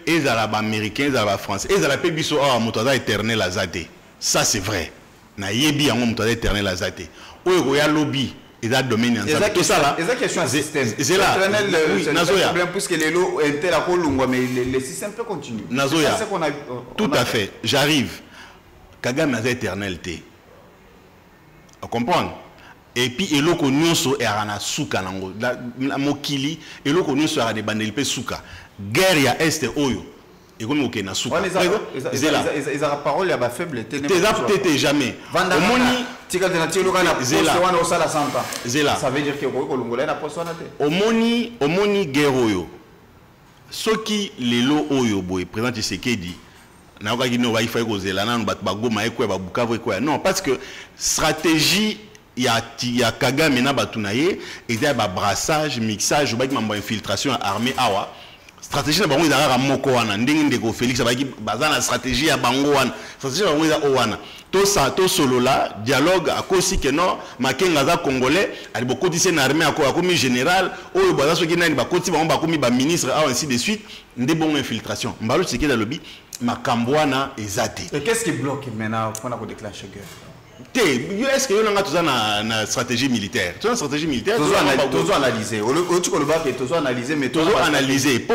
Ezala américain, ezala français. Ezala pebiso a motoza éternel azate. Ça c'est vrai. Na yebi yango motoza éternel azate. Oyo ya lobby. Et ça domaine tout ça là. C'est question système. C'est là. C'est un problème puisque les lots étaient là mais le système peut continuer. Nazoya. Tout à fait. J'arrive. Kagame a éternel. On comprend. et puis eloko nyonso erana suka nango la mokili eloko nyonso era de bandeli pe suka guerre ya est oyo et comme ok na suka ils ont la parole ya ba faible t'es jamais omoni tika tena tielo kana wana osala santa ça veut dire que ko longola na poso na te omoni guerre oyo soki lelo oyo boy président Tshisekedi na okaki no ba ifai ko zela nanu bat bagoma ekwe ba Bukavu ekwe non parce que stratégie ya Kagame na batunaye et ba brassage mixage ba mambo infiltration armée awa stratégie na bango ezalaka moko wana ndenge ndeko Félix abaki baza na stratégie ya bango wana stratégie ya bango eza o wana to solo la dialogue akosi que non makenga za congolais ali bokotise na armée akomi général oyo baza soki nani bakoti bango bakomi ba ministre ainsi de suite nde bongo infiltration mbalo tseke da lobby makambo wana ezate. Et qu'est-ce qui bloque maintenant pour qu'on déclenche guerre? Est-ce que nous avons une stratégie militaire? Une stratégie militaire. Toujours analyser. Toujours analyser, mais toujours analyser.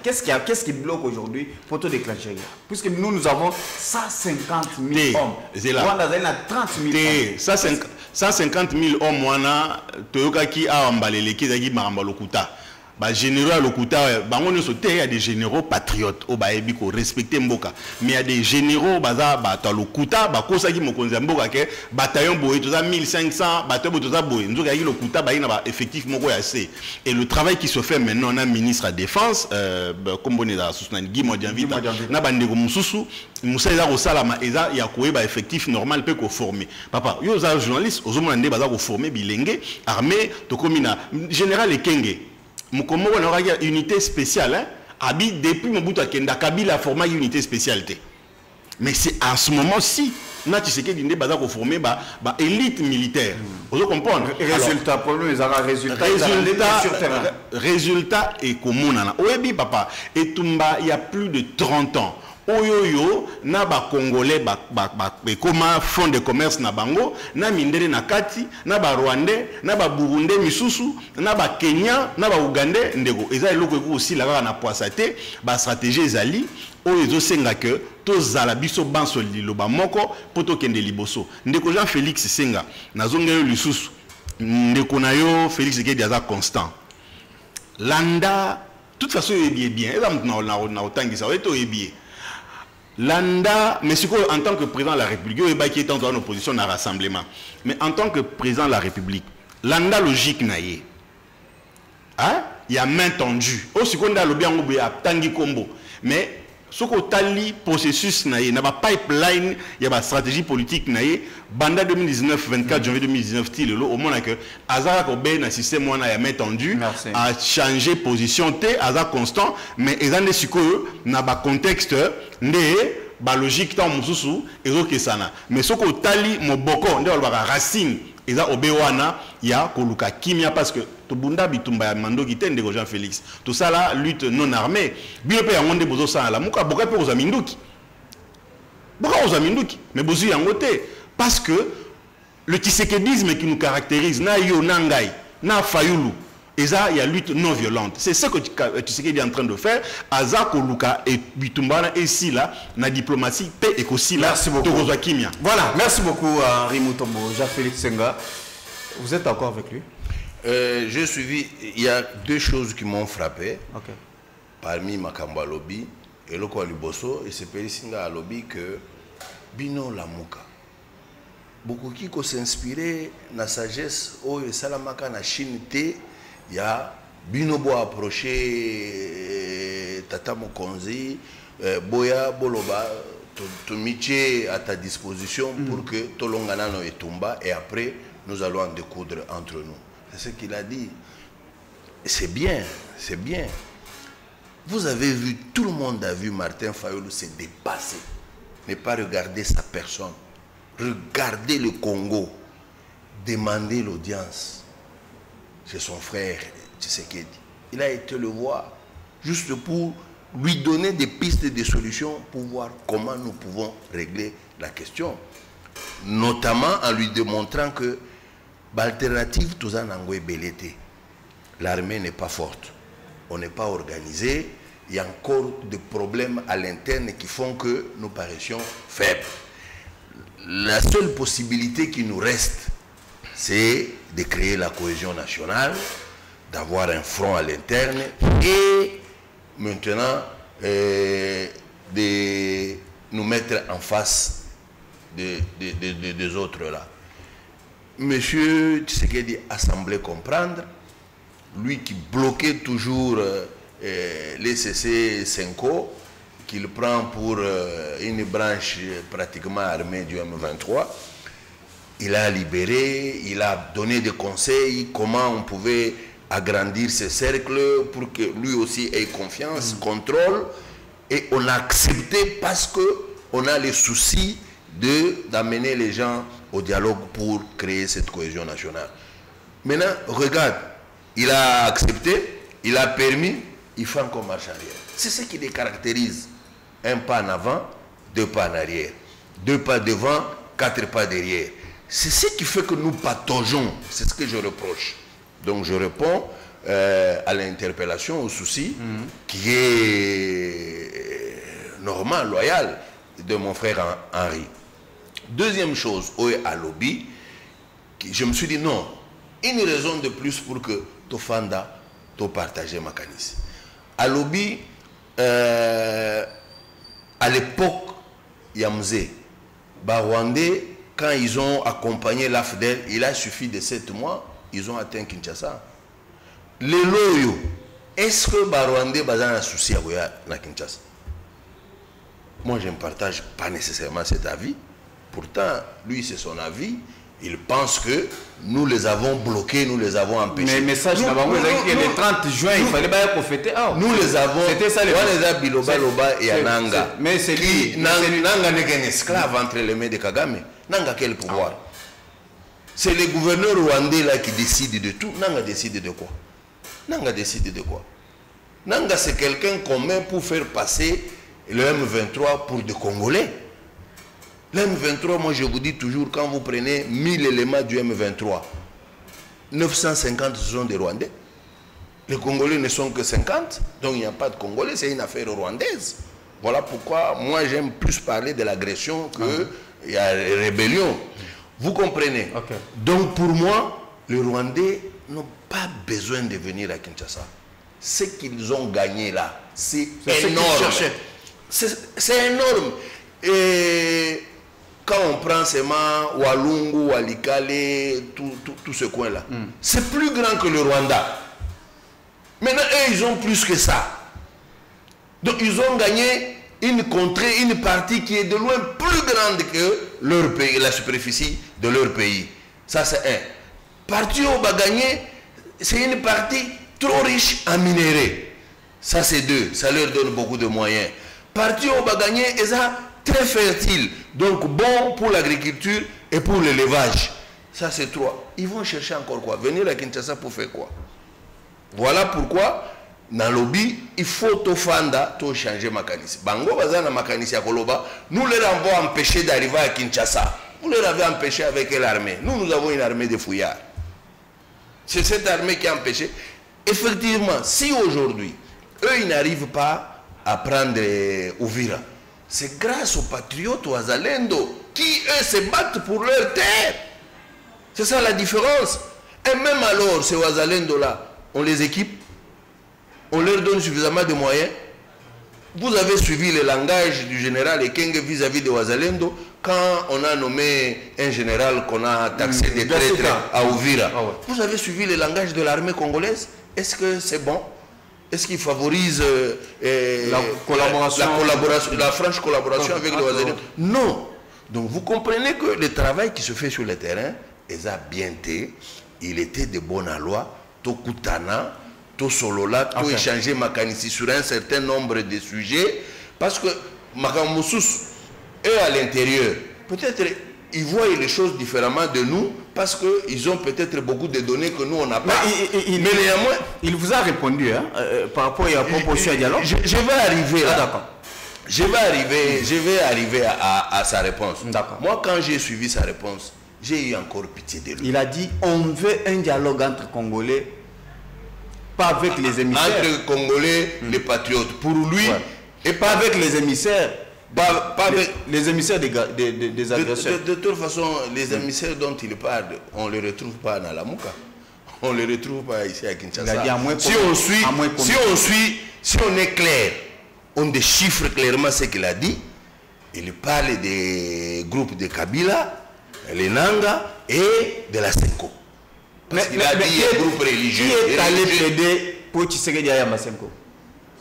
Qu'est-ce qui bloque aujourd'hui pour te déclencher guerre? Puisque nous avons 150 000 hommes. Rwanda a 30 000 hommes. 150 000 hommes, wana toyoka ki a ambalele ki zaki maramba lokuta. Ba généraux lokuta bango nyonso te ya des généraux patriotes o ba ebi ko respecter mboka mais il y a des généraux baza bata lokuta ba kosaki mokonzi mboka ke bataillon boye toza 1500 bataillon toza boye nzoka yi lokuta ba ina ba effectif moko ya C et le travail qui se fait maintenant on a ministre à défense comme bonne da Susnani Guy Modianvita na bandeko mususu musa eza ko salama eza ya ko ba effectif normal pe ko former papa yo za journaliste ozomona nde baza ko former bilenge armée to komina général Ekenge Mukomo on aura une unité spéciale hein abi depuis Mobutu Kenda Kabila forma une unité spécialité mais c'est à ce moment-ci na Tshisekedi ndé baza ko former ba élite militaire vous comprenez résultat problème ezaka résultat et komona oyebi papa etumba il y a plus de 30 ans oyoyo na ba congolais ba koma fond de commerce na bango na mindele na kati na ba rwandais na ba burundais misusu na ba kenya na ba ugandais ndeko eza eloko eko aussi la na poisate ba stratégie ezali oyo ezosenga que tozala biso banso liloba moko poto kende liboso ndeko Jean Félix Senga nazongeyo lisusu ndeko na yo Félix Tshisekedi aza constant landa toute façon il est bien eza na otangisa oyeto bien Landa, mais en tant que président de la République, il est en opposition à rassemblement. Mais en tant que président de la République, Landa logique naïe. Hein? Il y a main tendue. Aussi qu'on a le bien ou bien tangi combo. Mais ce qu'on tali processus naïe, n'a pas pipeline, il y a pas stratégie politique naïe. Banda 2019, 24 janvier 2019, au moins que Azara Kobe na système on a main tendue, a changé position T, Azara constant, mais ils ont des sucres n'a pas contexte. Né ba logique tant mususu ezoke sana mais soko tali moboko nde ba racine eza obewana ya koluka kimia parce que to bunda bitumba ya mandoki tende ko Jean Félix tout ça là lutte non armée bio pe yango nde bozo sala muka boka pe oza minduki mais bozu yango te parce que le tshisekedisme qui nous caractérise na yo nangai na fayulu et ça, il y a lutte non violente. C'est ce que Tshisekedi est en train de faire. Azako Luka et Bitumbana et si là, la diplomatie, paix et aussi là. Merci beaucoup. Voilà, merci beaucoup à Rimutombo, Jean-Félix Senga. Vous êtes d'accord avec lui? J'ai suivi, il y a deux choses qui m'ont frappé. Okay. Parmi Makamba Lobby et le Kwaliboso, et c'est Pélissinga à Lobby que Bino Lamuka. Beaucoup qui s'inspirer na sagesse, oh, et Salamaka na Chine te. Il y a Binobo approché Tata Mokonzi, Boya Boloba, Tomiché à ta disposition pour que Tolonganano et Tumba et après nous allons en découdre entre nous. C'est ce qu'il a dit. C'est bien, c'est bien. Vous avez vu, tout le monde a vu Martin Fayulu se dépasser. Ne pas regarder sa personne. Regardez le Congo. Demander l'audience. C'est son frère Tshisekedi. Il a été le voir juste pour lui donner des pistes de solutions pour voir comment nous pouvons régler la question. Notamment en lui démontrant que l'alternative, tout ça, l'armée n'est pas forte. On n'est pas organisé. Il y a encore des problèmes à l'interne qui font que nous paraissions faibles. La seule possibilité qui nous reste, c'est de créer la cohésion nationale, d'avoir un front à l'interne et maintenant de nous mettre en face des autres là. Monsieur Tshisekedi a semblé comprendre, lui qui bloquait toujours les CC-5O, qu'il prend pour une branche pratiquement armée du M23, il a libéré, il a donné des conseils, comment on pouvait agrandir ces cercles pour que lui aussi ait confiance, contrôle, et on a accepté parce qu'on a les soucis d'amener les gens au dialogue pour créer cette cohésion nationale. Maintenant, regarde, il a accepté, il a permis, il fait encore marche arrière. C'est ce qui les caractérise. Un pas en avant, 2 pas en arrière. 2 pas devant, 4 pas derrière. C'est ce qui fait que nous pataugeons. C'est ce que je reproche. Donc je réponds à l'interpellation, au souci, qui est normal, loyal, de mon frère Henri. Deuxième chose, à lobby, je me suis dit non, une raison de plus pour que Tofanda, to partager ma canisse. À lobby, à l'époque, Yamze, Rwandais, quand ils ont accompagné l'AFDEL, il a suffi de 7 mois, ils ont atteint Kinshasa. Les loyaux, est-ce que Rwandais a un souci à Kinshasa? Moi, je ne partage pas nécessairement cet avis. Pourtant, lui, c'est son avis. Il pense que nous les avons bloqués, nous les avons empêchés. Mais le message, le 30 juin, il fallait pas profiter. Nous les avons. C'était ça les Biloba Loba et Nanga. Mais c'est lui. Nanga n'est qu'un esclave entre les mains de Kagame. Nanga, quel pouvoir? C'est le gouverneur rwandais là qui décide de tout. Nanga décide de quoi? Nanga décide de quoi? Nanga, c'est quelqu'un qu'on met pour faire passer le M23 pour des Congolais. Le M23, moi je vous dis toujours, quand vous prenez 1000 éléments du M23, 950 sont des Rwandais. Les Congolais ne sont que 50, donc il n'y a pas de Congolais, c'est une affaire rwandaise. Voilà pourquoi moi j'aime plus parler de l'agression qu'il y a rébellion. Vous comprenez? Donc pour moi, les Rwandais n'ont pas besoin de venir à Kinshasa. Ce qu'ils ont gagné là, c'est énorme. C'est énorme. Et quand on prend seulement Walungu, Walikale, tout ce coin-là, c'est plus grand que le Rwanda. Maintenant, eux, ils ont plus que ça. Donc, ils ont gagné une contrée, une partie qui est de loin plus grande que leur pays, la superficie de leur pays. Ça, c'est un. Partie où va gagner, c'est une partie trop riche en minéraux. Ça, c'est 2. Ça leur donne beaucoup de moyens. Partie où va gagner, et ça, très fertile, donc bon pour l'agriculture et pour l'élevage. Ça c'est 3. Ils vont chercher encore quoi? Venir à Kinshasa pour faire quoi? Voilà pourquoi dans le lobby, il faut Tofanda, tout changer Makanissi. Bango bazana Makanissi à Koloba, nous les avons empêché d'arriver à Kinshasa. Vous les avez empêché avec l'armée. Nous avons une armée de fouillards. C'est cette armée qui a empêché. Effectivement, si aujourd'hui, eux ils n'arrivent pas à prendre Uvira, c'est grâce aux patriotes, aux Azalendo, qui eux se battent pour leur terre. C'est ça la différence. Et même alors, ces Azalendo là, on les équipe, on leur donne suffisamment de moyens. Vous avez suivi le langage du général Ekenge vis-à-vis de Azalendo quand on a nommé un général qu'on a taxé de traître à Uvira. Vous avez suivi le langage de l'armée congolaise? Est-ce que c'est bon? Est-ce qu'il favorise la franche collaboration avec les Ouazalendo? Non. Donc vous comprenez que le travail qui se fait sur le terrain, il était de bonne loi, tout Koutana, tout Solola, tout échanger Makanissi sur un certain nombre de sujets, parce que Makamoussous est à l'intérieur. Peut-être ils voient les choses différemment de nous parce qu'ils ont peut-être beaucoup de données que nous on n'a pas. Mais néanmoins, il vous a répondu par rapport à la proposition à dialogue. Je vais arriver là. Je vais arriver à sa réponse. Moi, quand j'ai suivi sa réponse, j'ai eu encore pitié de lui. Il a dit on veut un dialogue entre Congolais, pas avec les émissaires. Entre Congolais, les patriotes. Pour lui, et pas avec les émissaires Les émissaires des agresseurs. De toute façon, les émissaires dont il parle, on ne les retrouve pas dans la Mouka. On ne les retrouve pas ici à Kinshasa. Si on est clair, on déchiffre clairement ce qu'il a dit. Il parle des groupes de Kabila, les Nanga et de la Senko. Parce qu'il a dit des groupes religieux. Qui est allé plaider pour Tshisekedi à Yamasenko?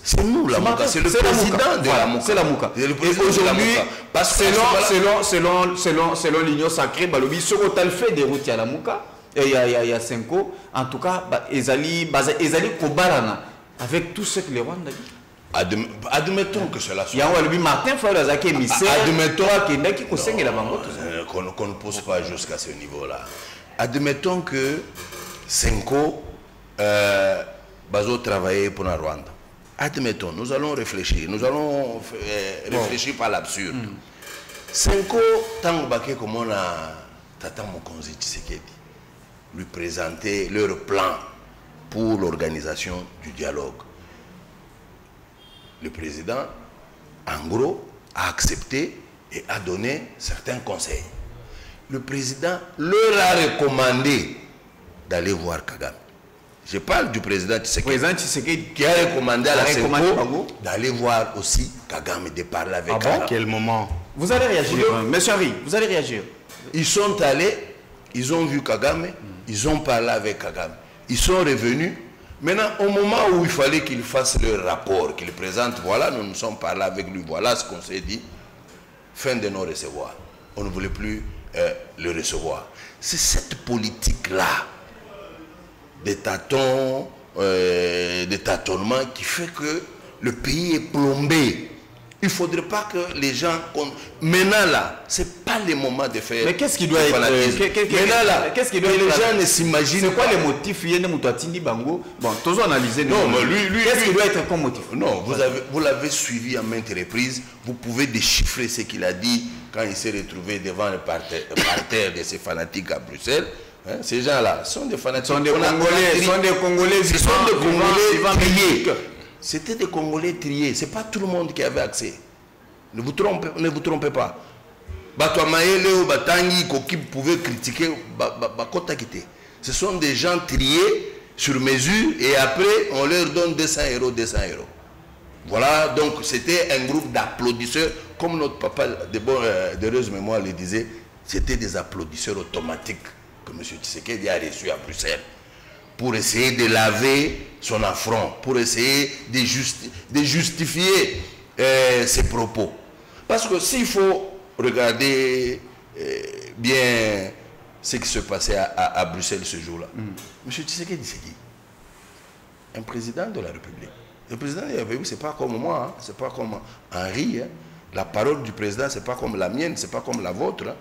C'est nous, la Mouka. C'est le président de la Mouka. C'est la Mouka. Et aujourd'hui, selon l'Union sacrée, Balobi, ce qu'on a fait des routes à la Mouka, il y a Senko, en tout cas, ils allaient Kobalana avec tout ce que les Rwandais disent. Admettons que cela soit. Martin Fayolazaki émissaire. Admettons qu'on ne pose pas jusqu'à ce niveau-là. Admettons que Senko Bazo travailler pour la Rwanda. Admettons, nous allons réfléchir. Nous allons réfléchir par l'absurde. Senko, tant que comme on a Tata Mokonzi Tshisekedi lui présenter leur plan pour l'organisation du dialogue. Le président, en gros, a accepté et a donné certains conseils. Le président leur a recommandé d'aller voir Kagame. Je parle du président Tshisekedi qui a recommandé à la Senko d'aller voir aussi Kagame, de parler avec Kagame. À quel moment? Vous allez réagir, monsieur Henri, vous allez réagir. Ils sont allés, ils ont vu Kagame, ils ont parlé avec Kagame. Ils sont revenus. Maintenant, au moment où il fallait qu'il fasse le rapport, qu'il présente, voilà, nous nous sommes parlé avec lui, voilà ce qu'on s'est dit, fin de non-recevoir. On ne voulait plus le recevoir. C'est cette politique-là, des tâtons, des tâtonnements, qui fait que le pays est plombé. Il ne faudrait pas que les gens... Maintenant là, ce n'est pas le moment de faire... Mais qu'est-ce qui doit être... Maintenant là, qu'est-ce qui doit être... Les gens ne s'imaginent pas... C'est quoi les motifs? Il y a des moutouatini bango. Bon, tous analyser. Non, mais lui... Qu'est-ce qui doit être comme motif? Non, vous l'avez suivi à maintes reprises. Vous pouvez déchiffrer ce qu'il a dit quand il s'est retrouvé devant le parterre de ces fanatiques à Bruxelles. Hein, ces gens-là sont des fanatiques. Ce sont des Congolais. Ce sont des Congolais triés. C'était des Congolais triés. Ce n'est pas tout le monde qui avait accès. Ne vous trompez pas. Batouamaele ou Batangi, qui pouvaient critiquer, ce sont des gens triés sur mesure et après on leur donne 200 €. Voilà, donc c'était un groupe d'applaudisseurs. Comme notre papa d'heureuse mémoire le disait, c'était des applaudisseurs automatiques que M. Tshisekedi a reçus à Bruxelles, pour essayer de laver son affront, pour essayer de justifier ses propos. Parce que s'il faut regarder bien ce qui se passait à Bruxelles ce jour-là, M. Tshisekedi, c'est qui? Un président de la République. Le président de la République, ce n'est pas comme moi, hein, c'est pas comme Henri. Hein. La parole du président, ce n'est pas comme la mienne, ce n'est pas comme la vôtre. Hein.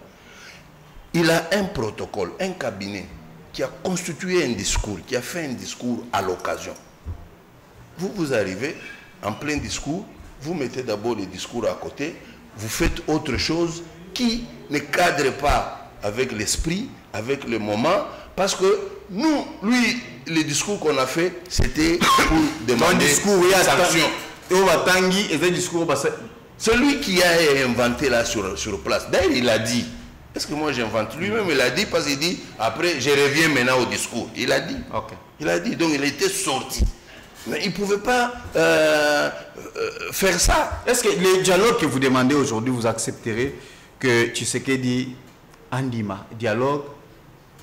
Il a un protocole, un cabinet qui a constitué un discours, qui a fait un discours à l'occasion. Vous arrivez en plein discours, vous mettez d'abord le discours à côté, vous faites autre chose qui ne cadre pas avec l'esprit, avec le moment, parce que nous, lui, le discours qu'on a fait, c'était pour demander sanction. Celui qui a inventé là sur place, d'ailleurs il a dit, est-ce que moi j'invente? Lui-même il a dit, parce qu'il dit, après je reviens maintenant au discours. Il a dit. Okay. Il a dit, donc il était sorti. Mais il ne pouvait pas faire ça. Est-ce que les dialogues que vous demandez aujourd'hui, vous accepterez que Tshisekedi Andima, dialogue,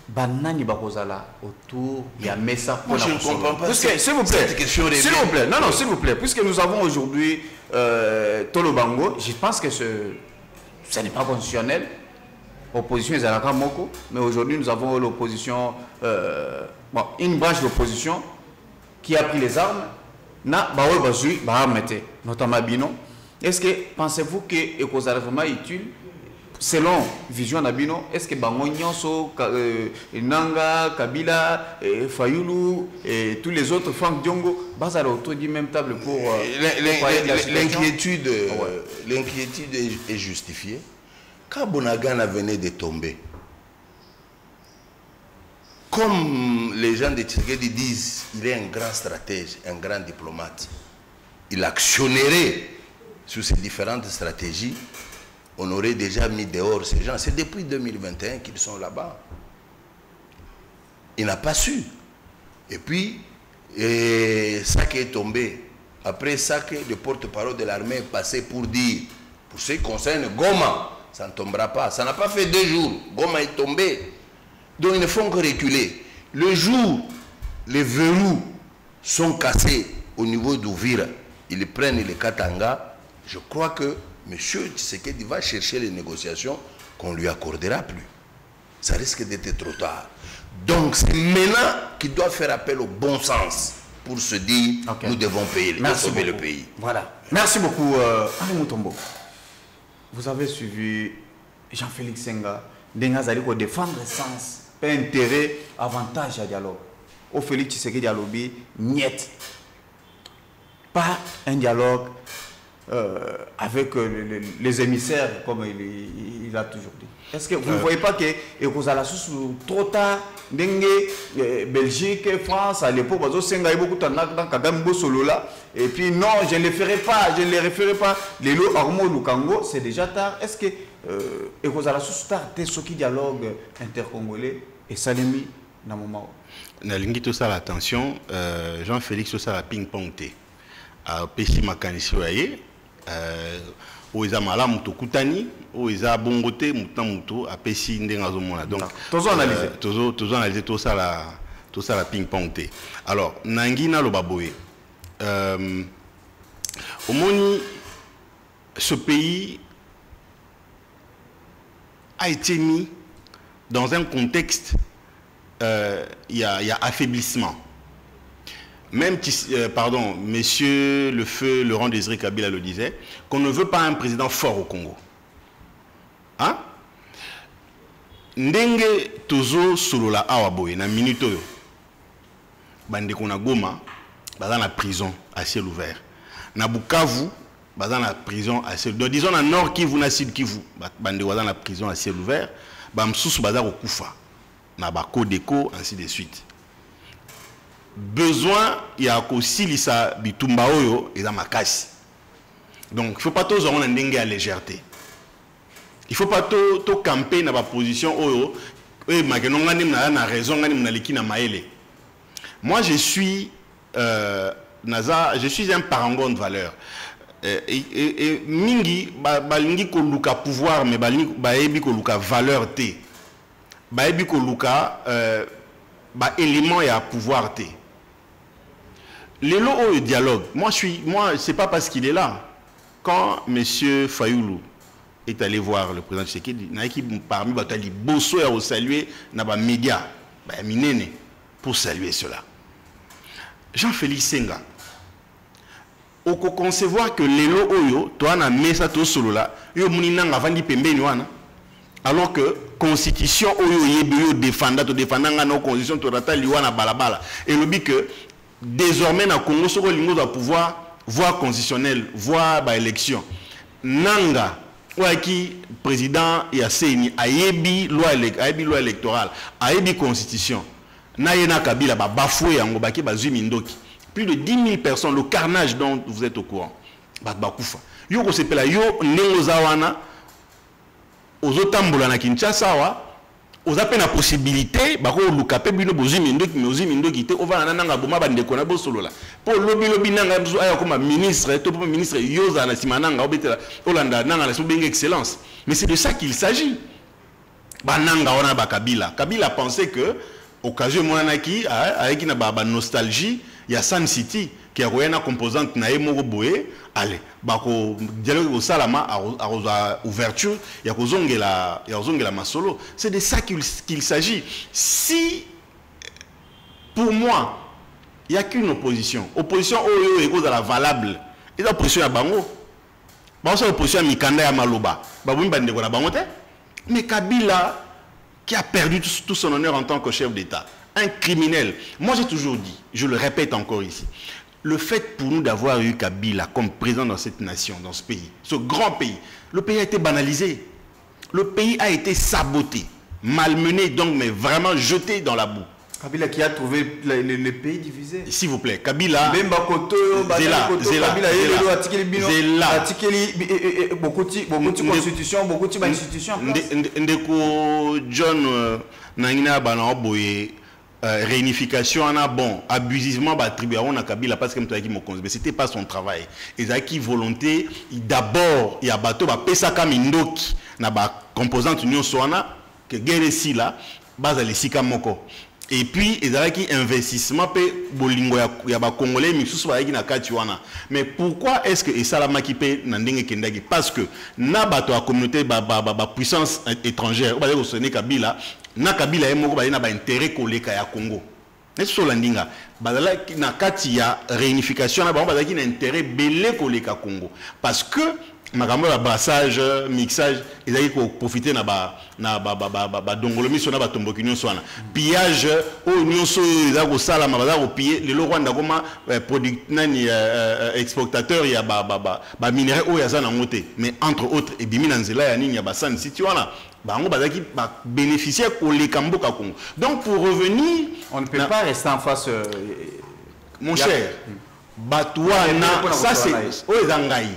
Banani Bakozala autour, il y a Messa. Moi je ne comprends pas. S'il vous plaît, s'il vous plaît, non, s'il vous plaît, puisque nous avons aujourd'hui Tolo Bango, je pense que ce n'est pas constitutionnel. Opposition est à la Moko, mais aujourd'hui nous avons l'opposition, une branche d'opposition qui a pris les armes, notamment Bino. Est-ce que pensez-vous que c'est vraiment utile, selon vision Nabino, est-ce que Bango Nyonso, Nanga, Kabila, Fayoulou et tous les autres, Franck Diongo, basent autour du même table pour l'inquiétude est justifiée. Quand Bonagana venait de tomber, comme les gens de Tshisekedi disent, il est un grand stratège, un grand diplomate. Il actionnerait sur ces différentes stratégies, on aurait déjà mis dehors ces gens. C'est depuis 2021 qu'ils sont là-bas. Il n'a pas su. Et puis, ça qui est tombé. Après ça, le porte-parole de l'armée est passé pour dire, pour ce qui concerne Goma, ça ne tombera pas. Ça n'a pas fait 2 jours. Goma est tombé. Donc ils ne font que reculer. Le jour, les verrous sont cassés au niveau d'Ouvira, ils prennent les Katanga, je crois que M. Tshisekedi va chercher les négociations qu'on ne lui accordera plus. Ça risque d'être trop tard. Donc c'est maintenant qu'il doit faire appel au bon sens pour se dire nous devons payer, sauver le pays. Voilà. Merci beaucoup, Henri Mutombo. Vous avez suivi Jean-Félix Senga, Dengazali pour défendre sens, pas intérêt, avantage à dialogue. Au Félix Tshisekedi Dialobi, niet. Pas un dialogue avec les émissaires comme il a toujours dit. Est-ce que vous ne voyez pas que trop tard, Belgique, France, à l'époque, et puis non, je ne le ferai pas, je ne le referai pas. Les lots Armo Lukango, c'est déjà tard. Est-ce que ce dialogue intercongolais et Salemi dans le moment où tout ça l'attention, Jean-Félix tout ça la ping-pong té. A Pessi Makanisi Waye, où ils ont malamu to kutani, où ils ont bongoté mutu a Pessi ndengazomona. Donc toujours analyser tout ça la ping-pong té. Alors Nangina lo baboé. Au moni, ce pays a été mis dans un contexte, il y a affaiblissement. Même, pardon, monsieur le feu Laurent Désiré Kabila le disait, qu'on ne veut pas un président fort au Congo. Hein? Ndenge tozo solola awaboye na minute oyo. Bande kona Goma, dans la prison à ciel ouvert. Na Bukavu, dans la prison à ciel ouvert. Disons na Nord Kivu, na Sud Kivu, bande dans la prison à ciel ouvert. Bamsusu bazar au Koufa. Na Bako Deko, ainsi de suite. Besoin, il y a aussi l'issa bitumba oyo et la makasi. Donc, il ne faut pas tous avoir un dengue à légèreté. Il ne faut pas tout camper dans la position oyo. Moi, je suis un parangon de valeur. Et mingi balingi ko luka pouvoir mais balingi ko luka valeur té. Baebi ko luka élément et à pouvoir té. Les lots au dialogue, moi c'est pas parce qu'il est là. Quand M. Fayoulou est allé voir le président Tshisekedi, parmi les bosso à saluer dans les médias, pour saluer cela. Jean-Félix Senga, on peut concevoir que les lots oyo, toi na mesa to solo là, yo muninanga vandi pembeni wana. Alors que constitution oyo yebi défendant nos constitution to rata liwana balabala. Et le but que désormais na Congo soko lingo doit pouvoir voie constitutionnelle, voie ba élection. Nanga qui président ya seni ayebi loi électorale, ayebi constitution. Na yena Kabila ba bafoué yango baki bazui mindoki. Plus de 10 000 personnes, le carnage dont vous êtes au courant. Ba bakufa. Yo ko sepela yo nengo zawana ozotambola na Kinshasa wa aux appels la possibilité bako lukape bino bozimi ndoki te ova nanga boma bandeko na bosolo la pour lobby nanga biso aya comme ministre to ministre yoza na simananga obetela olanda nanga la sobenga excellence, mais c'est de ça qu'il s'agit. Bananga wana ba Kabila pensait que occasion monanaki avec na ba nostalgie il y a Sun City qui a une composante na moko boye allez bako dialogue au salama à ouverture il y a kozongela masolo. C'est de ça qu'il s'agit. Si pour moi il n'y a qu'une opposition oyo est la valable et l'opposition à bango c'est l'opposition à Mikanda ya Maloba babumi bandeko na bango te, mais Kabila qui a perdu tout son honneur en tant que chef d'État, un criminel. Moi j'ai toujours dit, je le répète encore ici, le fait pour nous d'avoir eu Kabila comme président dans cette nation, dans ce pays, ce grand pays, le pays a été banalisé. Le pays a été saboté, malmené, donc, mais vraiment jeté dans la boue. Kabila qui a trouvé le pays divisé. S'il vous plaît, Kabila. Bemba Koto, Kabila, beaucoup de constitutions, beaucoup d'institutions. Ndeko John Nangina Banaoboye. Réunification en a bon abusivement attribué à Kabila parce que mais c'était pas son travail. Ils ont qui volonté d'abord il y a bateau ba pesa kamindoki na ba composante union soana que guerre ici là base les sika moko. Et puis ils ont qui investissement pe bolingo ya ba congolais misusu ba na kati wana. Mais pourquoi est-ce que Salama qui paye na ndenge kendagi parce que na bato a communauté ba puissance étrangère ba ko sonné Kabila na Kabila moko ba na ba intérêt koleka ya Congo. N'est-ce pas landinga bazala na kati ya réunification na ba bazaki na intérêt belé koleka Congo parce que makambo ya brassage mixage ezali ko profiter na ba dongolo miso na ba tomboki nyonso wana pillage o nyonso ezali ko sala mabaza ko piller le Rwanda koma product nani exportateur ya ba minerai o ya zana ngote mais entre autres ebimi na nzela ya nini ya basani siti wana bango bazaki ba bénéficier ko le kamboka Congo. Donc pour revenir on ne peut pas rester en face mon cher Batouana ça c'est o ezangai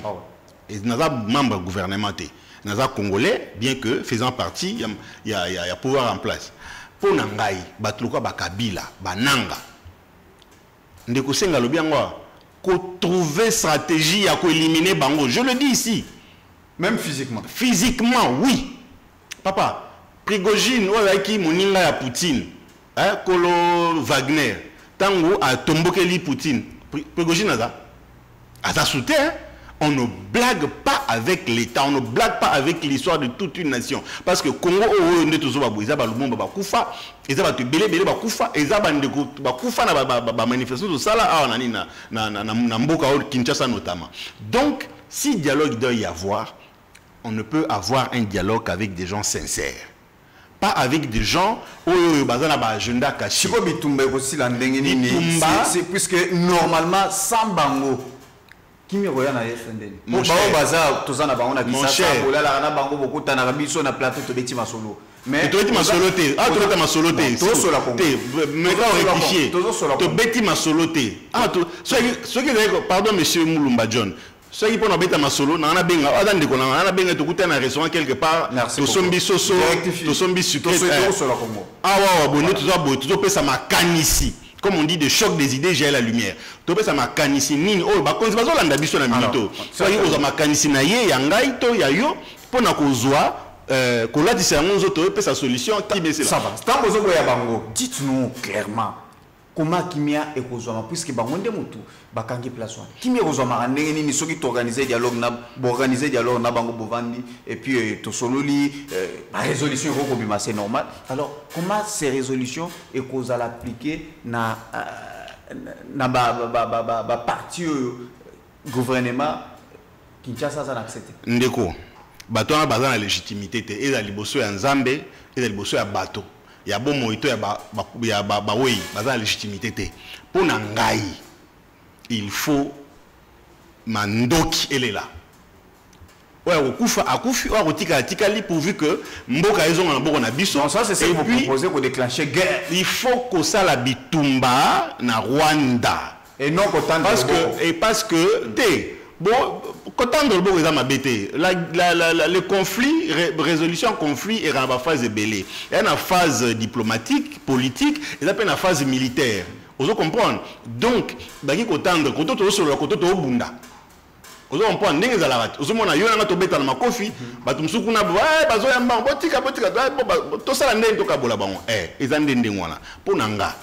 naza membre gouvernement naza congolais bien que faisant partie il y a pouvoir en place pour nangai batuluka bakabila bananga ndeko senga lobi yango ko trouver stratégie à ko éliminer bango je le dis ici même physiquement oui papa Prigogine ola ki moninga ya Poutine Kolo Wagner tango a tombokeli Poutine Prigogine aza soutien. On ne blague pas avec l'État, on ne blague pas avec l'histoire de toute une nation. Parce que Congo, on est toujours à Bouiza, Balumba, Bakoufa, et ça va te belé, Bakoufa, et ça va te Bakoufa, na manifestation de ça là, na Mboka, Kinshasa notamment. Donc, si dialogue doit y avoir, on ne peut avoir un dialogue qu'avec des gens sincères. Pas avec des gens où ils ont un agenda caché. C'est puisque normalement, sans bango. Mon cher, mais tu es ma soloté. Ah, tu es ma soloté. Tu pardon, monsieur Moulumba John. Ceux qui peuvent mettre ma solo, on a bien, on a bien tout un restaurant quelque part. Tu sommes soso, tu sommes sucré. Ah ouais, abonné, tu peux ça ma canne ici. Comme on dit, de choc des idées, j'ai la lumière. Tu peux ça ma canisi nini. Oh, bah quand c'est pas ça l'ambition la minute. Soyez aux ma canisi na ye yangai to yayo pour na kozwa kola di c'est onze autres peut sa solution qui baisse là. Ça va. Tant que vous ya bango, dites-nous clairement comment kimia et kozwa puisque bango nde mutu bakangi place wana. Kimia kozwa ndenge nini soki to organiser dialogue na bango bovandi et puis to sololi la résolution ko bima c'est normal. Alors comment ces résolutions et cause à l'appliquer na parti gouvernement Kinshasa ça n'accepte. Ndeko bato na bazana légitimité te et la liboso ya Nzambe et la liboso ya bato. Ya bon moito ya ba oui bazana légitimité te. Pour nangai il faut mandoki elle est là. Ouais, akufi atikali pourvu que mboka ezo na mboka na biso. Ça c'est ce que vous proposez pour déclencher guerre. Il faut que ça la bitumba na Rwanda et non parce que bon quand le bon est ma bête le conflit résolution conflit est dans la phase belé. Il y a une phase diplomatique, politique et ça peut une phase militaire. Vous comprenez? Donc baki kotandre koto sur le koto to bunda. Vous comprenez ndenge za la rat. Vous mona yo na to beta na makofi bato msuku na bazo ya mbango botika to sala ndenge to kabola bango ezande ndenge wana pona nga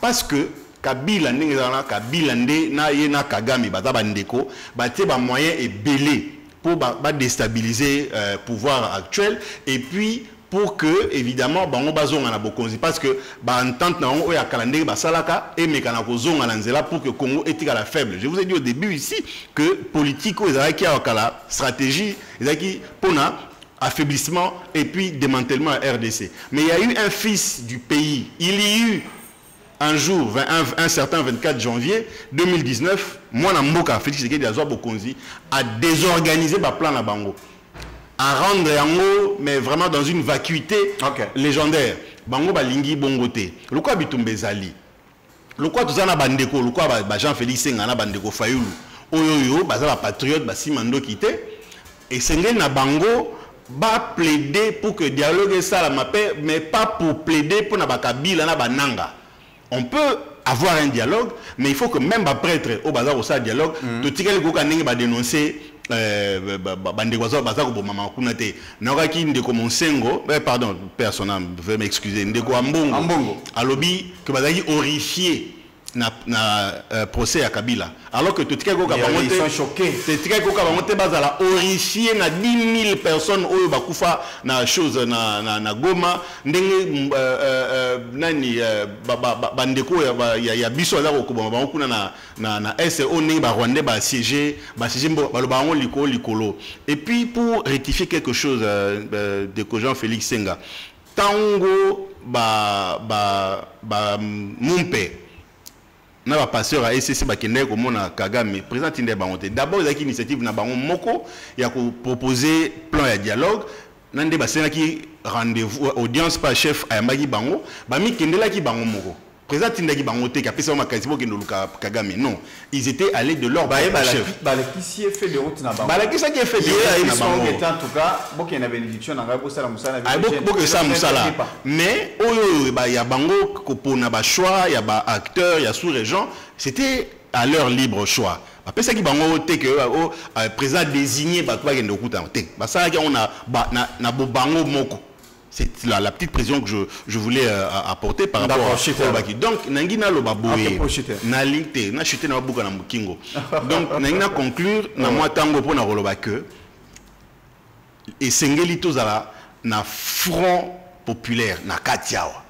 parce que Kabila ndenge za Kabila nde na ye na Kagame bazaba ndeko batie ba moyen ebelé pour ba déstabiliser pouvoir actuel et puis pour que évidemment bango bazonga na bokonzi parce que ba entente na o ya calendrier ba salaka et mekana ko zonga na nzela pour que Congo etika la faible. Je vous ai dit au début ici que politico ezaki a kala stratégie ezaki pona affaiblissement et puis démantèlement à RDC. Mais il y a eu un fils du pays, il y a eu un jour, un certain 24 janvier 2019, moi na mboka Félix Tshisekedi azwa bokonzi a désorganisé ba plan na bango. À rendre yango mais vraiment dans une vacuité légendaire bango balingi bongote lokwa bitumba ezali lokwa tozana bandeko lokwa ba Jean Félix Senga na bandeko Fayulu oyoyo baza ba patriote basima ndoki te esengeli na bango ba plaider pour que dialogue ça la paix mais pas pour plaider pour na bakabila na bananga. On peut avoir un dialogue mais il faut que même ba prêtre au bazar au ça dialogue to tikeli ko kaningi ba dénoncer bandeko baza ko bomama kuna te na ki ndeko Monsengo pardon personne veuillez m'excuser ndeko Ambongo alobi que bazaki horrifié na procès à Kabila alors que tout ils sont choqués bazala horrifié na 10 000 personnes oyo bakufa na chose na Goma ndenge nani bandeko ya biso za ko bomba kuna na SO ndenge ba Rwandais ba siéger baloba ngo likolo. Et puis pour rectifier quelque chose de Jean Félix Senga tango mumpe na ba pasteur a SCC ba kende ko mona Kagame président Tinde Bangote d'abord il y a une initiative na bango moko ya ko proposer plan ya dialogue nande ba senaki rendez-vous audience par chef ayambaki bango ba mi kendela ki bango moko président Tinde ki Bangote ki apesa ma kasi bo kendo luka Kagame non ils étaient allés de leur chef ba la qui fait de route na bango ba la qui ça qui fait de route na bango en tout cas bo ki na bénédiction na ngabo sala musala bo que ça musala mais oyo ba ya bango ko pona ba choix ya ba acteur ya sous-régent c'était à leur libre choix après ça qui bango te que président désigné ba ko kendo kuta te ba ça ki on a na bo bango moko. C'est la petite précision que je voulais apporter par rapport à Baki. Donc, Nangina Lobaboye, Nalite, na chuté na buka na mukingo. Donc, Nangina conclure, na moi tango pour na roloba que, et Sengeli tozala na front populaire, na Katiawa,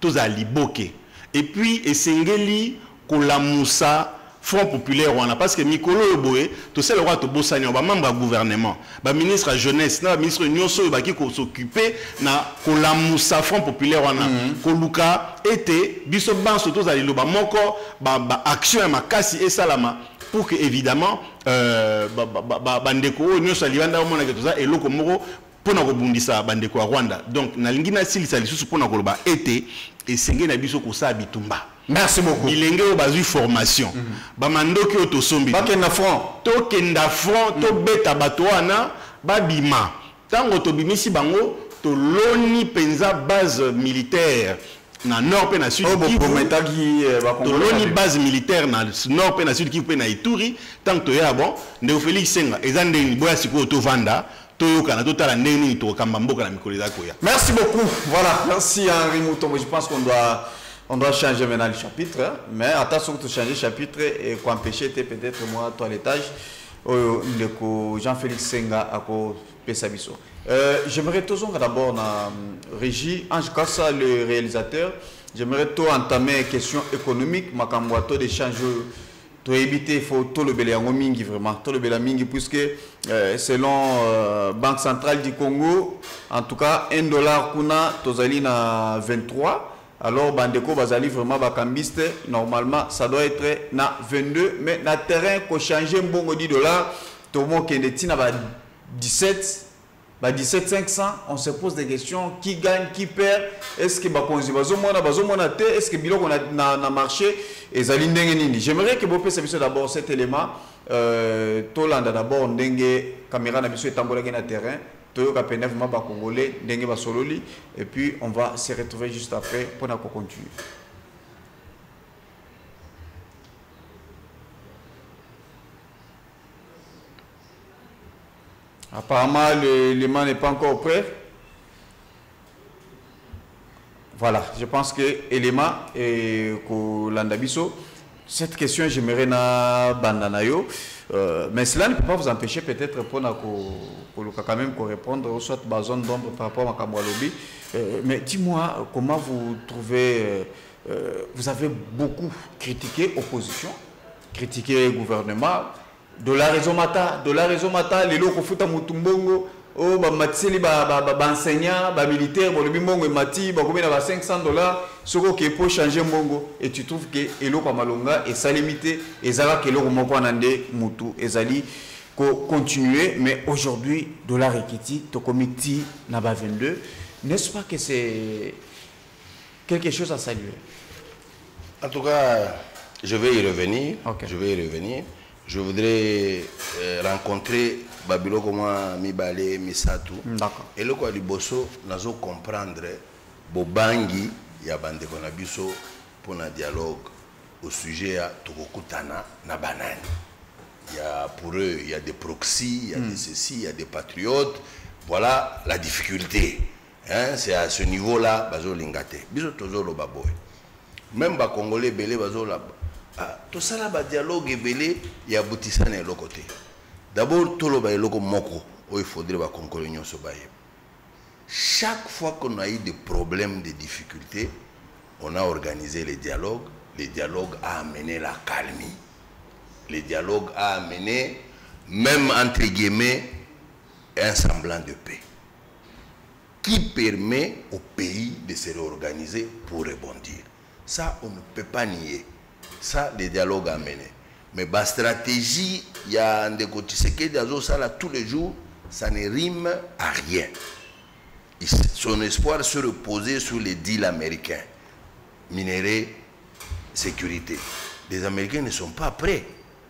tozala liboke. Et puis, et Sengeli Kolamoussa, Front populaire wana parce que Mikolo Oboé to c'est le roi to bosani ba membre gouvernement ba ministre jeunesse na ministre nyonso ba ki ko s'occuper na ko la moussa Front populaire wana ko luka été biso banso to zali loba moko ba action ya makasi et salama pour que évidemment bandeko nyonso liwanda mona ke to za eloko moko pona ko bundisa bandeko ya Rwanda. Donc na lingina silisa lisusu pona ko loba été et sengé na biso ko sa bitumba. Merci beaucoup. Il y a une formation. Bamando ki otosombi. Bakenda front. To kenda front, to beta batoana, babima. Tango to bimisi bango, to loni penza base militaire na nord pe na sud Kivu. To loni base militaire na nord pe na sud Kivu pe na Ituri. Tango to ya bon, Ndeko Félix Senga ezande ni boya siko to vanda. Merci beaucoup. Voilà, merci Henri Mouton. Je pense qu'on doit changer maintenant le chapitre. Hein? Mais attention que tu changes le chapitre et qu'on empêcher peut-être moi toilettage. Jean-Félix Senga à Pesabiso. J'aimerais toujours d'abord na Régie Ange Kassa, le réalisateur. J'aimerais tout entamer question économique, ma camboato d'échange. To éviter faut tout le belé en mingi vraiment tout le belé mingi puisque selon Banque centrale du Congo en tout cas $1 kuna tozali na 23 alors bandeko bazali vraiment bakambiste normalement ça doit être na 22 mais na terrain ko changer mbongo $10 to mo kende tina ba 17 500 on se pose des questions qui gagne qui perd est-ce que bakonzi bazomona te est-ce que biloko na marché ezali ndenge nini. J'aimerais que vous puissiez d'abord cet élément tolanda d'abord ndenge caméra na biso etambolaki na terrain toyoka pena vraiment ba congolais ndenge ba sololi et puis on va se retrouver juste après pour continuer. Apparemment, l'élément n'est pas encore prêt. Voilà, je pense que l'élément est Landabiso. Cette question, j'aimerais na bandanayo. Mais cela ne peut pas vous empêcher peut-être pour quand même répondre soit bazon d'ombre par rapport à Kamwalobi. Mais dis-moi, comment vous trouvez... vous avez beaucoup critiqué l'opposition, critiqué le gouvernement. De la raison mata, les locaux futa mutumbongo, oh ba matseli ba enseignant, ba militaire, ba lobimongo et mati, ba combien na $500, soko qui pour changer mbongo et tu trouves que eloko malonga et ça limité et zala que eloko moko nande mutu ezali ko continuer mais aujourd'hui dollar ekiti to komiti na ba 22, n'est-ce pas que c'est quelque chose à saluer? En tout cas, je vais y revenir. Okay. Je vais y revenir. Je voudrais rencontrer Babilo Koma, Mibale, Misatu. D'accord. Et le quoi liboso, nous comprendre Bobangi, Yabande Konabiso, pour un dialogue au sujet à Tokokutana, Nabanani. Il y a pour eux, il y a des proxys, il y a des ceci, il y a des patriotes. Voilà la difficulté. Hein? C'est à ce niveau-là, Bazo Lingate. Biso Tozo lo Baboy. Même les Congolais, Bazo là. Tout ça là, dialogue et belé, il y a aboutissant de l'autre côté. D'abord, tout le monde moko, il faudrait que les Congolais se battent. Chaque fois qu'on a eu des problèmes, des difficultés, on a organisé les dialogues. Le dialogue a amené la calmie. Le dialogue a amené, même entre guillemets, un semblant de paix qui permet au pays de se réorganiser pour rebondir. Ça, on ne peut pas nier. Ça, le dialogue a mené. Mais la stratégie, il y a des côtés ça là tous les jours, ça ne rime à rien. Son espoir se reposait sur les deals américains. Minerais, sécurité. Les Américains ne sont pas prêts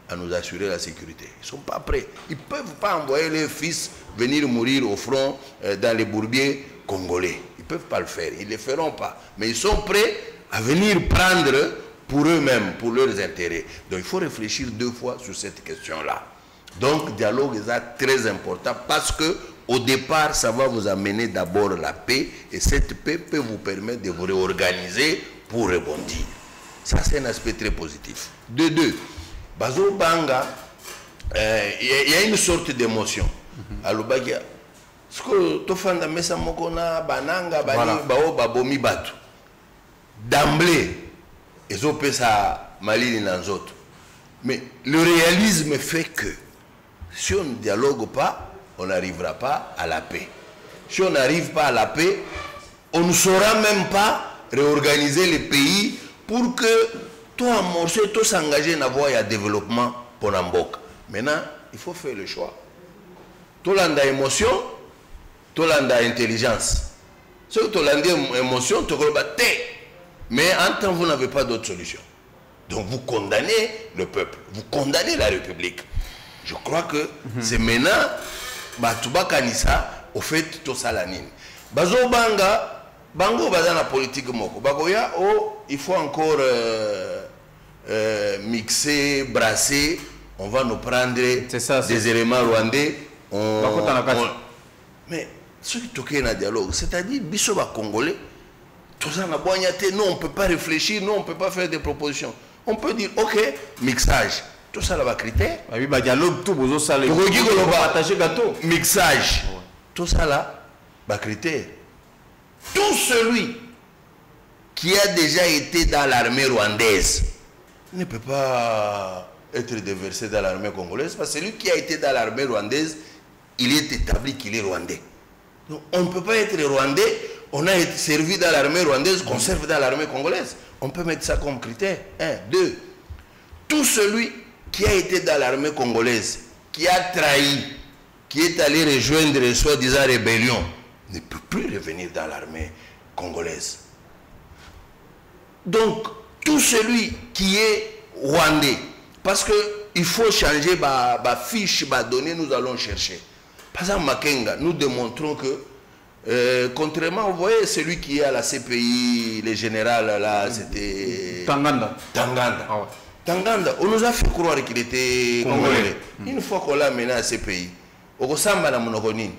à nous assurer la sécurité. Ils ne sont pas prêts. Ils ne peuvent pas envoyer leurs fils venir mourir au front dans les bourbiers congolais. Ils ne peuvent pas le faire. Ils ne le feront pas. Mais ils sont prêts à venir prendre pour eux-mêmes, pour leurs intérêts. Donc il faut réfléchir 2 fois sur cette question-là. Donc le dialogue est très important parce que au départ, ça va vous amener d'abord la paix et cette paix peut vous permettre de vous réorganiser pour rebondir. Ça, c'est un aspect très positif. De 2, Bazo Banga, il y a une sorte d'émotion. Alubagia, ce que tu fais dans mesa mokona bananga bani bao babomi batu. D'emblée, ils ont fait ça malini dans autres. Mais le réalisme fait que si on ne dialogue pas, on n'arrivera pas à la paix. Si on n'arrive pas à la paix, on ne saura même pas réorganiser les pays pour que tout amorcer, tout s'engager dans la voie de développement pour Namboka. Maintenant, il faut faire le choix. Tout le monde a émotion, tout le monde a intelligence. Si tout le monde a émotion, tout le monde a té. Mais en temps, vous n'avez pas d'autre solution. Donc vous condamnez le peuple, vous condamnez la République. Je crois que c'est maintenant, Batouba Kanissa, au fait, tout ça la nine. Bazo Banga, Bango baza la politique moko. Bagoya, oh, il faut encore mixer, brasser. On va nous prendre des éléments rwandais. Mais ce qui toque un dialogue, c'est-à-dire, Bissoba Congolais, tout ça n'a pas été. Non, on ne peut pas réfléchir, non, on ne peut pas faire des propositions. On peut dire, ok, mixage. Tout ça là-bas, critère. Oui, bah, dialogue, tout, vous savez, partager gâteau. Mixage. Tout ça là, bah, critère. Tout celui qui a déjà été dans l'armée rwandaise ne peut pas être déversé dans l'armée congolaise parce que celui qui a été dans l'armée rwandaise, il est établi qu'il est rwandais. Donc, on ne peut pas être rwandais, on a été servi dans l'armée rwandaise, qu'on serve dans l'armée congolaise. On peut mettre ça comme critère. 1, 2. Tout celui qui a été dans l'armée congolaise, qui a trahi, qui est allé rejoindre les soi-disant rébellions, ne peut plus revenir dans l'armée congolaise. Donc, tout celui qui est rwandais, parce qu'il faut changer ma fiche, ma donnée, nous allons chercher. Par exemple, Makenga, nous démontrons que, contrairement, vous voyez, celui qui est à la CPI, le général, là, c'était... Tanganda. Tanganda. Ah ouais. Tanganda, on nous a fait croire qu'il était congolais. Une fois qu'on l'a mené à CPI, on ressemble à Monogonine,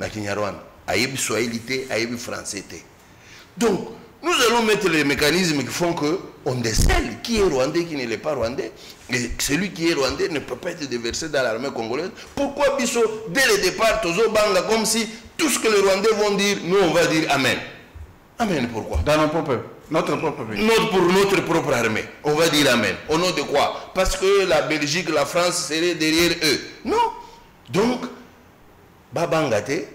à Kinyarwanda. Aïebi Swahilité, Aïebi Français. Donc, nous allons mettre les mécanismes qui font qu'on décèle qui est rwandais, qui n'est pas rwandais. Et celui qui est rwandais ne peut pas être déversé dans l'armée congolaise. Pourquoi Bisso, dès le départ, Tozo Banga, comme si tout ce que les Rwandais vont dire, nous on va dire Amen. Amen, pourquoi? Dans notre propre pays. Pour notre propre armée. On va dire Amen. Au nom de quoi? Parce que la Belgique, la France seraient derrière eux. Non. Donc, Babangate,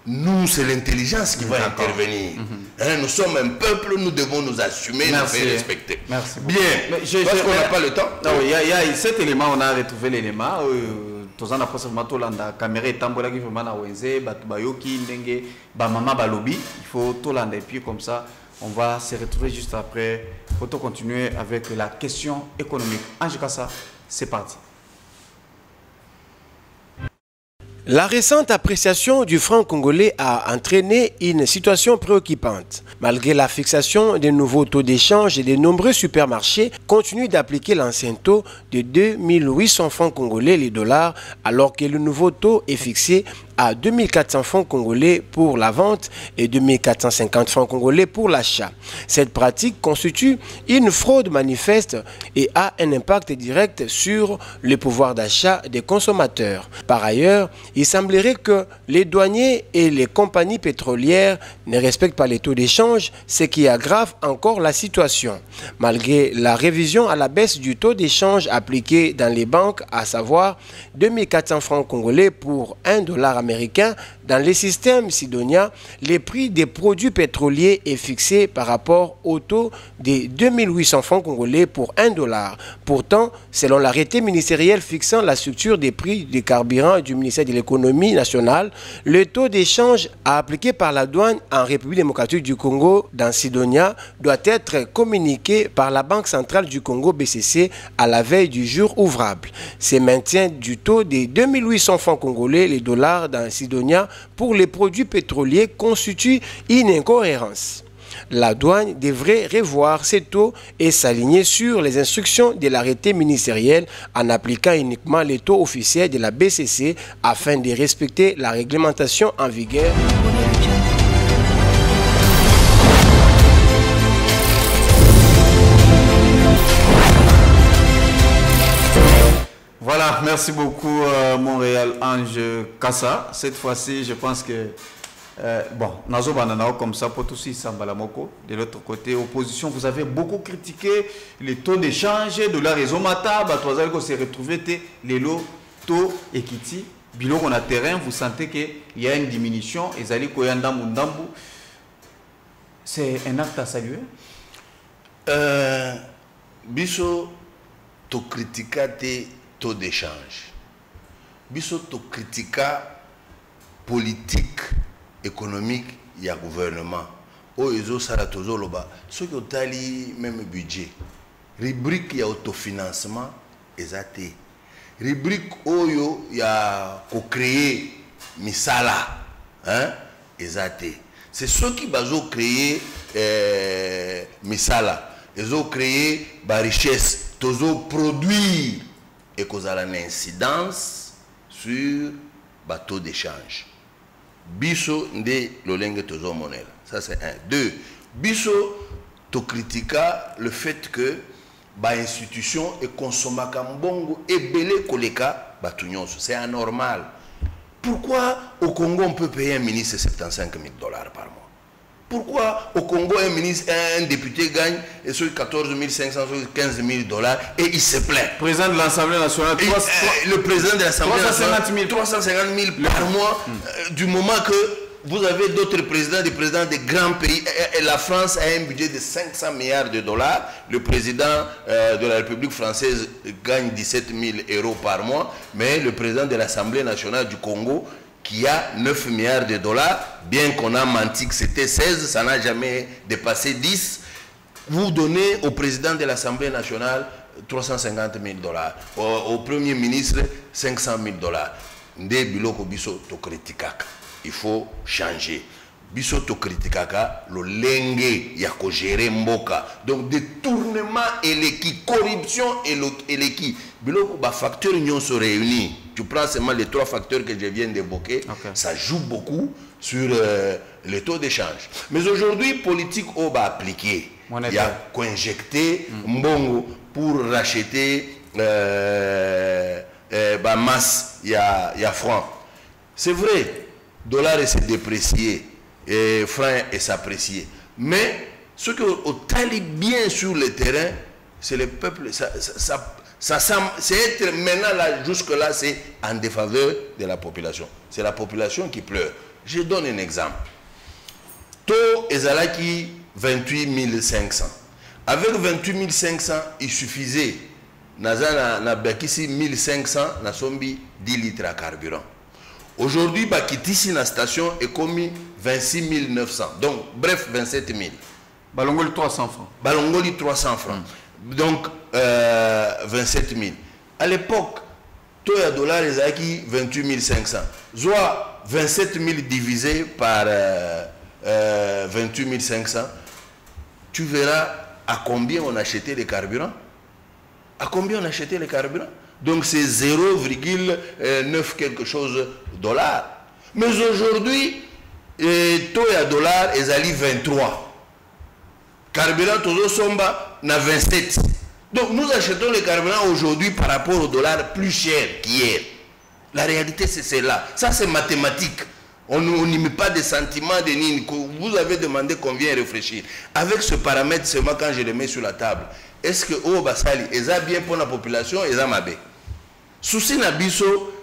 nous, c'est l'intelligence qui va intervenir. Hein, nous sommes un peuple, nous devons nous assumer, nous faire respecter. Merci. Bien. Parce qu'on n'a pas le temps. Non, il y a cet élément, on a retrouvé l'élément. tozana pour vraiment tolanda caméra etambola qui vraiment na wenze batu bayoki ndenge ba mama balobi il faut tolanda et puis comme ça on va se retrouver juste après pour continuer avec la question économique. Ange Kassa, c'est parti. La récente appréciation du franc congolais a entraîné une situation préoccupante. Malgré la fixation des nouveaux taux d'échange, de nombreux supermarchés continuent d'appliquer l'ancien taux de 2800 francs congolais les dollars, alors que le nouveau taux est fixé à 2400 francs congolais pour la vente et 2450 francs congolais pour l'achat. Cette pratique constitue une fraude manifeste et a un impact direct sur le pouvoir d'achat des consommateurs. Par ailleurs, il semblerait que les douaniers et les compagnies pétrolières ne respectent pas les taux d'échange, ce qui aggrave encore la situation. Malgré la révision à la baisse du taux d'échange appliqué dans les banques, à savoir 2400 francs congolais pour $1 américain, dans les systèmes Sidonia, le prix des produits pétroliers est fixé par rapport au taux de 2800 francs congolais pour $1. Pourtant, selon l'arrêté ministériel fixant la structure des prix des carburants du ministère de l'économie nationale, le taux d'échange appliqué par la douane en République démocratique du Congo dans Sidonia doit être communiqué par la Banque centrale du Congo BCC à la veille du jour ouvrable. Ce maintien du taux de 2800 francs congolais les dollars dans Sidonia pour les produits pétroliers constitue une incohérence. La douane devrait revoir ses taux et s'aligner sur les instructions de l'arrêté ministériel en appliquant uniquement les taux officiels de la BCC afin de respecter la réglementation en vigueur. Voilà, merci beaucoup Montréal Ange Kassa. Cette fois-ci, je pense que bon, Nazo Bananao comme ça pour tous Sambalamoko. De l'autre côté, opposition, vous avez beaucoup critiqué les taux d'échange de la réseau Mata. Batoazal ko s'est retrouvé les lots taux Ekiti. Bilo on a terrain, vous sentez qu'il y a une diminution. Ezali Koyandambu Ndambu. C'est un acte à saluer. Biso to critica te taux d'échange. Biso to critica politique économique et à gouvernement. Oezo saratozo loba. Ce qui otali même budget. Rubrique ya autofinancement ezate. Rubrique oyo ya ko créer misala, hein, ezate. C'est ceux qui bazo créer misala. Ils ont créé ba richesse, tozo produire et cause à une incidence sur bateau d'échange. Biso nde lolenge tozo monnaie. Ça c'est un. Deux, biso to critica le fait que ba institution et consomma kambongo et belé koleka batunyonso. C'est anormal. Pourquoi au Congo on peut payer un ministre $75 000 par mois? Pourquoi au Congo un député gagne et sur 14 500, sur 15 000 $, et il se plaint? Président de l'Assemblée nationale, le président de l'Assemblée nationale, 350 000 par mois, du moment que vous avez d'autres présidents, des présidents de grands pays, et la France a un budget de 500 milliards $. Le président de la République française gagne 17 000 € par mois, mais le président de l'Assemblée nationale du Congo, qui a 9 milliards $, bien qu'on a menti que c'était 16, ça n'a jamais dépassé 10. Vous donnez au président de l'Assemblée nationale 350 000 $, au Premier ministre 500 000 $. Nde biloko biso to kritikaka. Il faut changer. Biso to kritikaka lo lenge ya ko gérer mboka. Donc détournement et l'équi, corruption et l'équi. Biloko ba facteurs union se réunissent. Tu prends seulement les 3 facteurs que je viens d'évoquer, okay. Ça joue beaucoup sur les taux d'échange. Mais aujourd'hui, politique on va appliquer. Il y a qu'injecter mbongo pour racheter masse, il y a franc. C'est vrai, dollar s'est déprécié et franc est s'apprécié. Mais ce que on taille bien sur le terrain, c'est le peuple. C'est être maintenant là, jusque-là, c'est en défaveur de la population. C'est la population qui pleure. Je donne un exemple. Taux ezalaki 28 500. Avec 28 500, il suffisait naza na bakisi 1500 na sombi 10 litres à carburant. Aujourd'hui, bakitisi na station est commis 26 900. Donc, bref, 27 000. Balongoli 300 francs. Balongoli 300 francs. Donc, 27 000. À l'époque, taux de dollars les acquis 28 500. Soit 27 000 divisé par 28 500. Tu verras à combien on achetait les carburants. À combien on achetait les carburants. Donc c'est 0,9 quelque chose dollars. Mais aujourd'hui, taux de dollars est à 23. Carburant toujours somba na 27. Donc nous achetons les carburants aujourd'hui par rapport au dollar plus cher qu'hier. La réalité c'est celle-là. Ça c'est mathématique. On n'y met pas de sentiments de nini. Vous avez demandé qu'on vienne réfléchir. Avec ce paramètre seulement quand je le mets sur la table, est-ce que au Basali, est ça bien pour la population, est ça mabé? Souci na biso,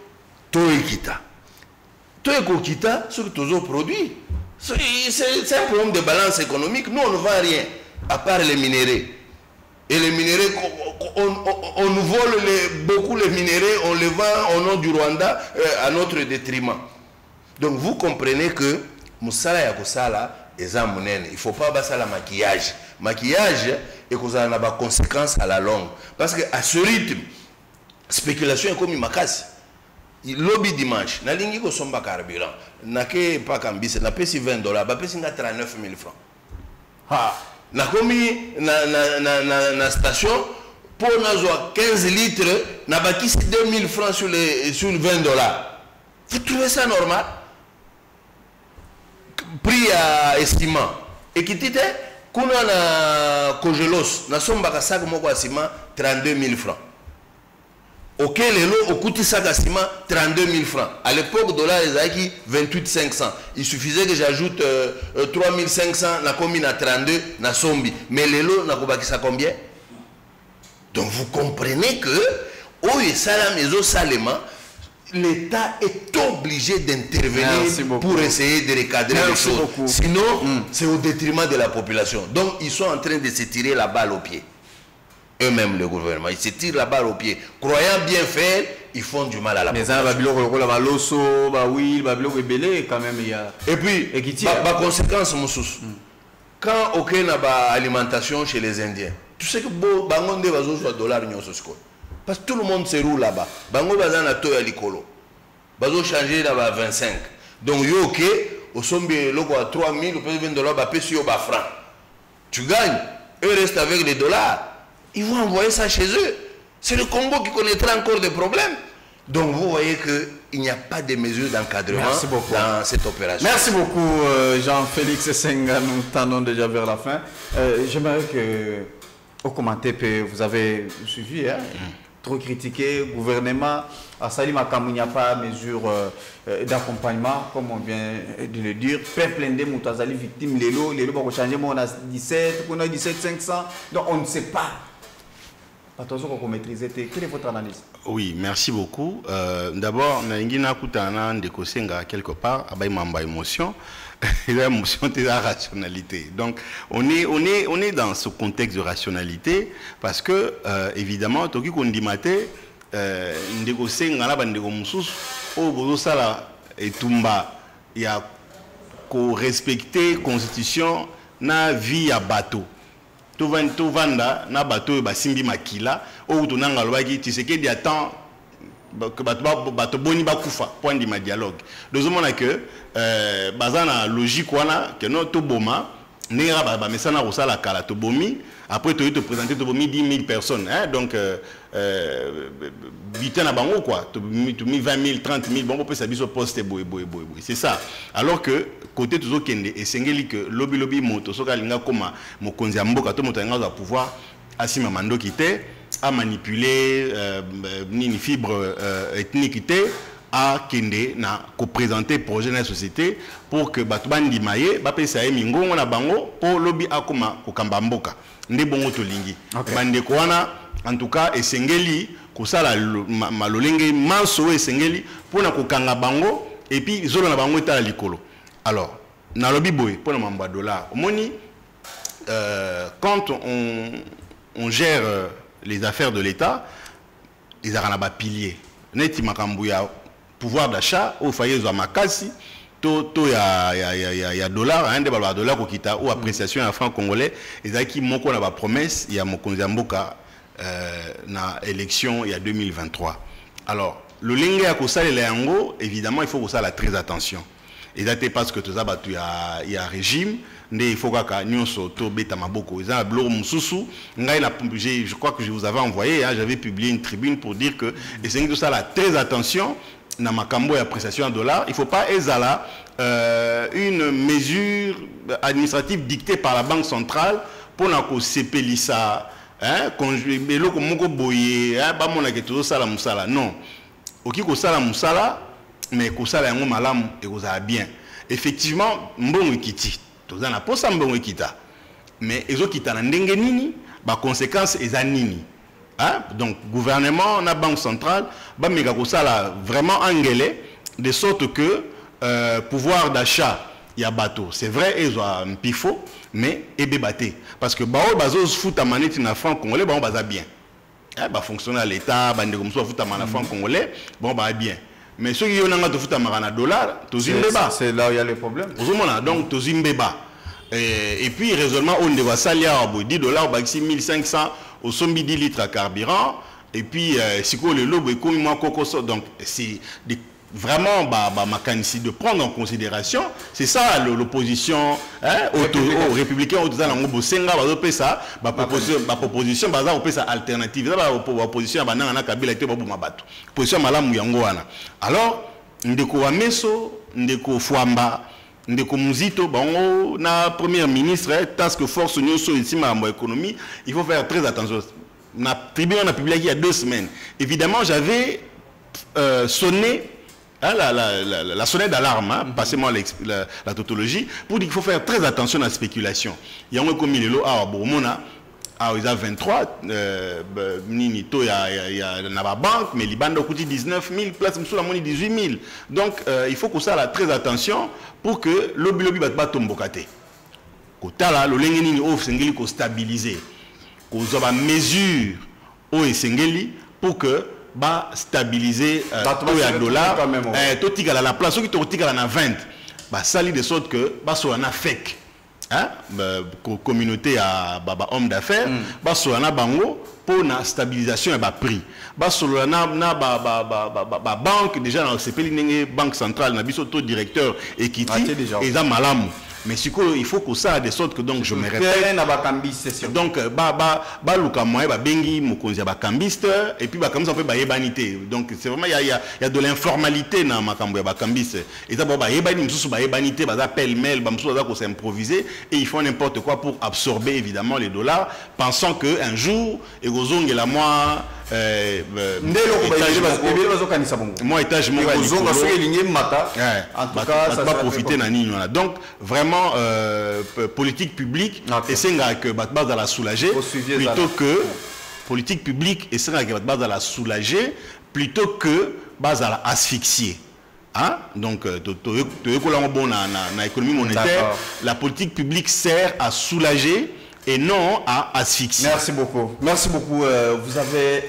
to ekita. To ekokita, ce que toujours produit. C'est un problème de balance économique. Nous on ne vend rien, à part les minéraux. Et les minéraux, on nous vole beaucoup les minéraux, on les vend au nom du Rwanda à notre détriment. Donc vous comprenez que Moussala Yakosala est un monène. Il ne faut pas passer la maquillage. Maquillage et que ça a des conséquences à la longue. Parce qu'à ce rythme, spéculation est comme une macasse. Lobby dimanche, na lingi ko somba carburant, na ke pa kambise, na pesi $20, ba pesi nga 39 000 francs. Ha, na komi na station pour na 15 litres, na bakisi 2 000 francs sur $20. Vous trouvez ça normal? Prix à estimant. Et qui dit kuna na Kogelos, na somba ka sac moko asima 32 000 francs. Ok, les lots au coût de sac à ciment 32 000 francs. À l'époque, dollar les acquis 28 500. Il suffisait que j'ajoute 3 500, na commune à 32, na sombi. Mais les lots, na kobaki ça combien? Donc vous comprenez que, oh et ça la maison salement, l'État est obligé d'intervenir pour essayer de recadrer les choses. Sinon, c'est au détriment de la population. Donc ils sont en train de se tirer la balle au pied. Eux-mêmes, le gouvernement, ils se tirent la balle au pied. Croyant bien faire, ils font du mal à la population. Et puis, la conséquence, quand aucun n'a pas alimentation chez les Indiens, tu sais que Bangonde va jouer $, parce que tout le monde se roule là-bas. Bango va na to ya likolo. Bazo changer là bas 25. Donc yo ok, au sombe loko à 3 000 ou $20 ba pesi yo ba franc. Tu gagnes, eux restent avec les dollars. Ils vont envoyer ça chez eux. C'est le Congo qui connaîtra encore des problèmes. Donc vous voyez qu'il n'y a pas de mesures d'encadrement dans cette opération. Merci beaucoup Jean-Félix Senga, nous tendons déjà vers la fin. J'aimerais que, au commentaire, vous avez suivi, hein, trop critiqué, gouvernement, à Salim Akam, il n'y a pas de mesure d'accompagnement, comme on vient de le dire. Peuple indé, Moutazali, victime, les lots vont changer, on a 17, on a 17 500, donc on ne sait pas. Attention qu'on maîtrise. Quelle est votre analyse? Oui, merci beaucoup. D'abord, Naingina Koutana Ndekosenga quelque part, Abaïmamba émotion, et l'émotion c'est la rationalité. Donc, on est dans ce contexte de rationalité parce que, évidemment, Toki Kondimate, Ndekosenga, la bande de Moussous, au Bozosala et Tumba, il y a qu'au respecter la constitution, na vie à bateau. Tout vanda na bateau basimbi makila ou tunanga lwaki Tshisekedi attend que bateau boni bakufa point de dialogue. Deuxièmement que bazana logique wana que non to boma nera ba mesana rosala kala to bomi après to présenter to bomi 10 000 personnes hein donc bitin na bango quoi to mi 20 000 30 000 bon peut sabiso poste boy c'est ça alors que côté toujours kende esengeli que lobby moto soka linga koma mokonzi ya mboka to moto nga pouvoir asima mando kité à manipuler ni fibre ethnique té à kende na ko présenter projet na société pour que bato bandi maye ba pesa e mingongo na bango pour lobby akoma ko kamba mboka nde bongo to lingi bande ko wana en tout cas esengeli ko sala malolenge manso esengeli pour na ko kanga bango et puis zolo na bango eta likolo. Alors, na lobby boy pour le $, moni quand on gère les affaires de l'État, ils ont un pilier. Neti makambu ya pouvoir d'achat, au failli à makasi, y a dollar, un des dollars qui kita ou appréciation en franc congolais, et ça qui moko na ba promesse, il y a mokonzi mboka na élection il y a 2023. Alors, le lingue à kosala le yango, évidemment, il faut que ça la très attention. Et ça parce que tout ça il y a régime. Il faut que nyonso to beta maboko eza bloro mususu ngai na je crois que je vous avais envoyé j'avais publié une tribune pour dire que et c'est tout ça la très attention na makambo ya appréciation en dollars il faut pas ezala une mesure administrative dictée par la banque centrale pour na ko sepelisa conjuguer eloko moko boye ba mona ke tout ça la musala non oki ko sala musala mais ko sala yango malamu et ko za bien effectivement mbongo kiti toza na posa mbongo kita mais ezo kita na ndenge nini ba conséquences eza nini donc gouvernement na banque centrale ba meka ko sala vraiment engagé de sorte que pouvoir d'achat ya bateau c'est vrai ezo mpifo mais ebebaté parce que bao bazo futa maneti na franc congolais ba baza bien ba fonctionner à l'état ba ndeko mso futa na franc congolais bon ba bien. Mais ceux qui ont un foot à dollar, c'est là où il y a le problème. Donc, et puis, raisonnement, on doit salir à 10 dollars, 1500 au sommet 10 litres à carburant. Et puis, si vous le lobe, donc, c'est vraiment de prendre en considération. C'est ça l'opposition aux républicains, aux ça, proposition alternative, opposition alors, ndeko Ameso, ndeko Fwamba, ndeko Muzito, bon, na premier ministre, task force nyonso ici ma économie, il faut faire très attention. Na tribune on a publié il y a 2 semaines. Évidemment, j'avais sonné la sonnette d'alarme, passez-moi la tautologie, pour dire qu'il faut faire très attention à la spéculation. Il y a un comme il est là, il y a 23, il y a la banque, mais les banques coûtent 19 000, place sous la monnaie 18 000. Donc, il faut que ça ait très attention pour que le lobby ne bat tomber. Kotala, le lengeni off sengeli ko stabiliser. Ko zoba mesure o sengeli pour que ba stabiliser le dollar to tigala la place qui to tigala na 20 ba sali de sorte que ba so na fake communauté à homme d'affaires ba so na bango pour na stabilisation et ba prix ba so na banque déjà dans CPL banque centrale na biso taux directeur equity et za malamu. Mais il faut que ça de sorte que donc je me répète donc luka moye ba bengi mokonzi ba kambiste et puis ba kambiste on peut ba yebanité donc c'est vraiment il y a de l'informalité na makambo ya ba kambiste et ça ba yebani mususu ba yebanité ba appel mail ba mususu za ko s'improviser et ils font n'importe quoi pour absorber évidemment les dollars pensant que un jour et gozonge la moi moi étage mon en tout cas ça va profiter na nini donc vraiment politique publique et c'est que base à la soulager plutôt que politique publique et c'est que base à la soulager plutôt que base à la asphyxier. Donc na économie monétaire la politique publique sert à soulager et non à asphyxier. Merci beaucoup. Merci beaucoup. Vous avez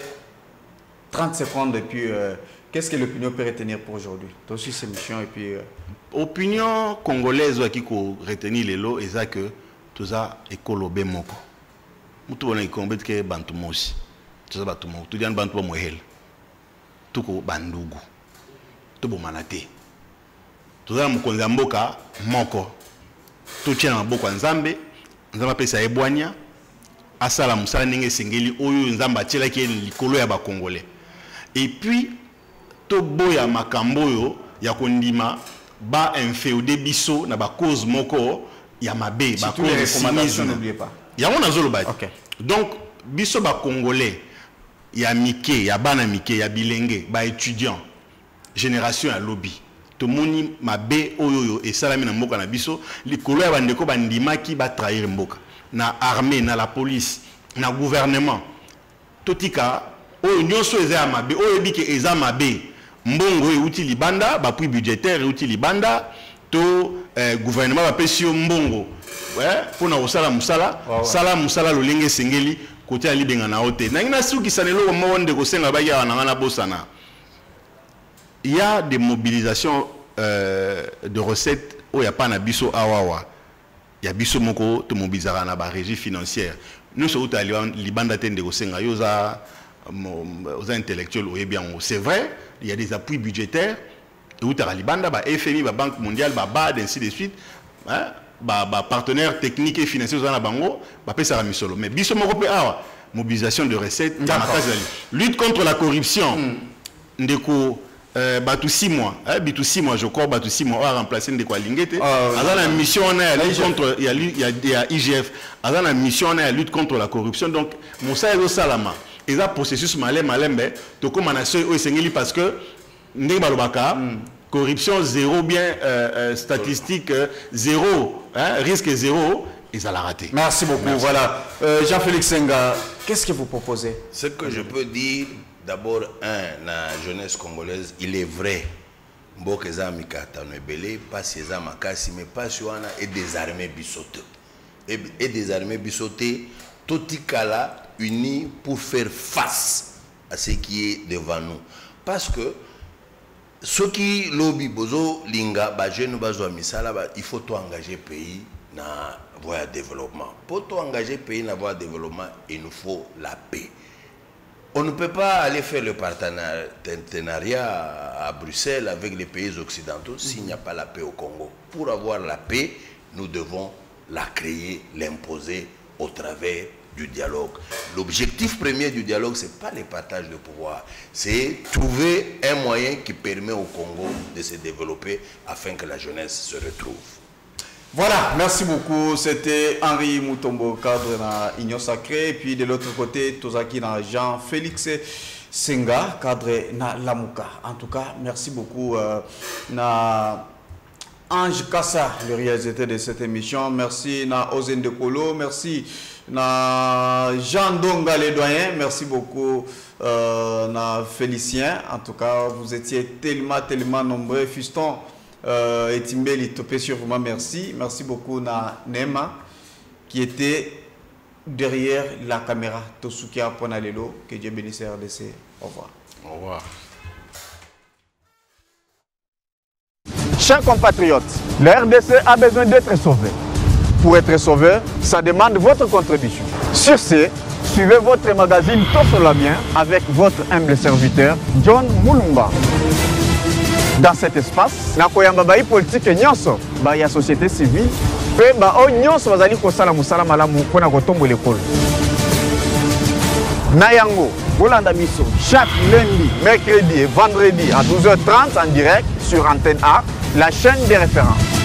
30 secondes et puis qu'est-ce que l'opinion peut retenir pour aujourd'hui? Aussi cette mission et puis opinion congolaise qui ko retenir les lots et ça que tout ça écolobé moko. Mutu bona ikombet ke bantu mosi. Tout ça bantu moko. Tout dian bantu ba mohel. Tout ko bandugu. Tout bo manate. Tout ça mukonza mboka moko. Tout tient en mboka nzambe. Nzamba pesa ebwanya. Asala musala ndenge sengeli oyo nzamba tiela ki likolo ya ba congolais. Et puis to boya makambo yo ya kondima ba inféodé biso na ba cause moko ya mabe ba cause les recommandations n'oubliez pas. Ya on azolo ba. OK. Donc biso ba congolais ya mike ya bana mike ya bilenge ba étudiant génération ya lobby to moni mabe oyo et salami na mboka na biso likolo ya bandeko bandima ki ba trahir mboka na armée na la police na gouvernement totika oyo nyonso eza ya mabe oyo bike eza mabe mbongo euti libanda ba prix budgétaire euti libanda to gouvernement ba pesio mbongo pour na osala musala sala musala lolenge sengeli côté à libenga na ote na suki sanelo mo wonde ko senga ba ya na bosana. Il y a des mobilisations de recettes où il y a pas na biso awawa. Il y a biso moko to mobilisera na ba régie financière. Nous sommes à libanda tende ko senga yoza aux intellectuels ou bien c'est vrai, il y a des appuis budgétaires où tu as libanda ba FMI, ba Banque mondiale, ba BAD ainsi de suite. Hein? Partenaires techniques et financiers dans la bango, ça misolo. Mais biso moko pe awa mobilisation de recettes, lutte contre la corruption. Ndeko batu 6 mois, bitu 6 mois je crois batu 6 mois a remplacé ndeko Lingete. Dans la mission on a lutte contre il y a IGF. Dans la mission on a lutte contre la corruption. Donc Moussa Ezo Salama, et ça processus malembe to comme nation o sengeli parce que ndenge balobaka corruption zéro, bien statistique zéro, hein, risque zéro, ils allaient rater. Merci beaucoup. Merci. Voilà. Jean-Félix Senga, qu'est-ce que vous proposez? Ce que je peux dire, d'abord, la jeunesse congolaise, il est vrai. Mbokeza Mikata Nebele, pas ses amakasi, mais pas sur et des armées bissoté. Et des armées bissoté, Totikala unis pour faire face à ce qui est devant nous. Parce que ce qui lobby bozo linga ba jeune bazo misala il faut tout engager pays na voie de développement. Pour tout engager pays na voie de développement, il nous faut la paix. On ne peut pas aller faire le partenariat à Bruxelles avec les pays occidentaux s'il n'y a pas la paix au Congo. Pour avoir la paix, nous devons la créer, l'imposer au travers du dialogue. L'objectif premier du dialogue, ce n'est pas le partage de pouvoir, c'est trouver un moyen qui permet au Congo de se développer afin que la jeunesse se retrouve. Voilà, merci beaucoup. C'était Henri Mutombo, cadre dans Union Sacrée. Et puis de l'autre côté, Tozaki dans Jean-Félix Senga, cadre dans Lamuka. En tout cas, merci beaucoup. Na Ange Kassa, le réalisateur de cette émission. Merci na Ozen de Kolo. Merci na Jean Donga, les doyens. Merci beaucoup na Félicien. En tout cas, vous étiez tellement nombreux. Fiston et Timbeli, topé sur vous, merci. Merci beaucoup na Nema qui était derrière la caméra. Tosukia Ponalelo. Que Dieu bénisse RDC. Au revoir. Au revoir. Chers compatriotes, la RDC a besoin d'être sauvé. Pour être sauvé, ça demande votre contribution. Sur ce, suivez votre magazine Tosolabien avec votre humble serviteur John Mulumba. Dans cet espace, nakoyamba bayi politique nyonso, bayi société civile, pe ba o nyonso bazali kosala musala malamu pona kotombo l'école. Nayango, Bolanda Misso, chaque lundi, mercredi et vendredi à 12h30 en direct sur Antenne A, la chaîne des références.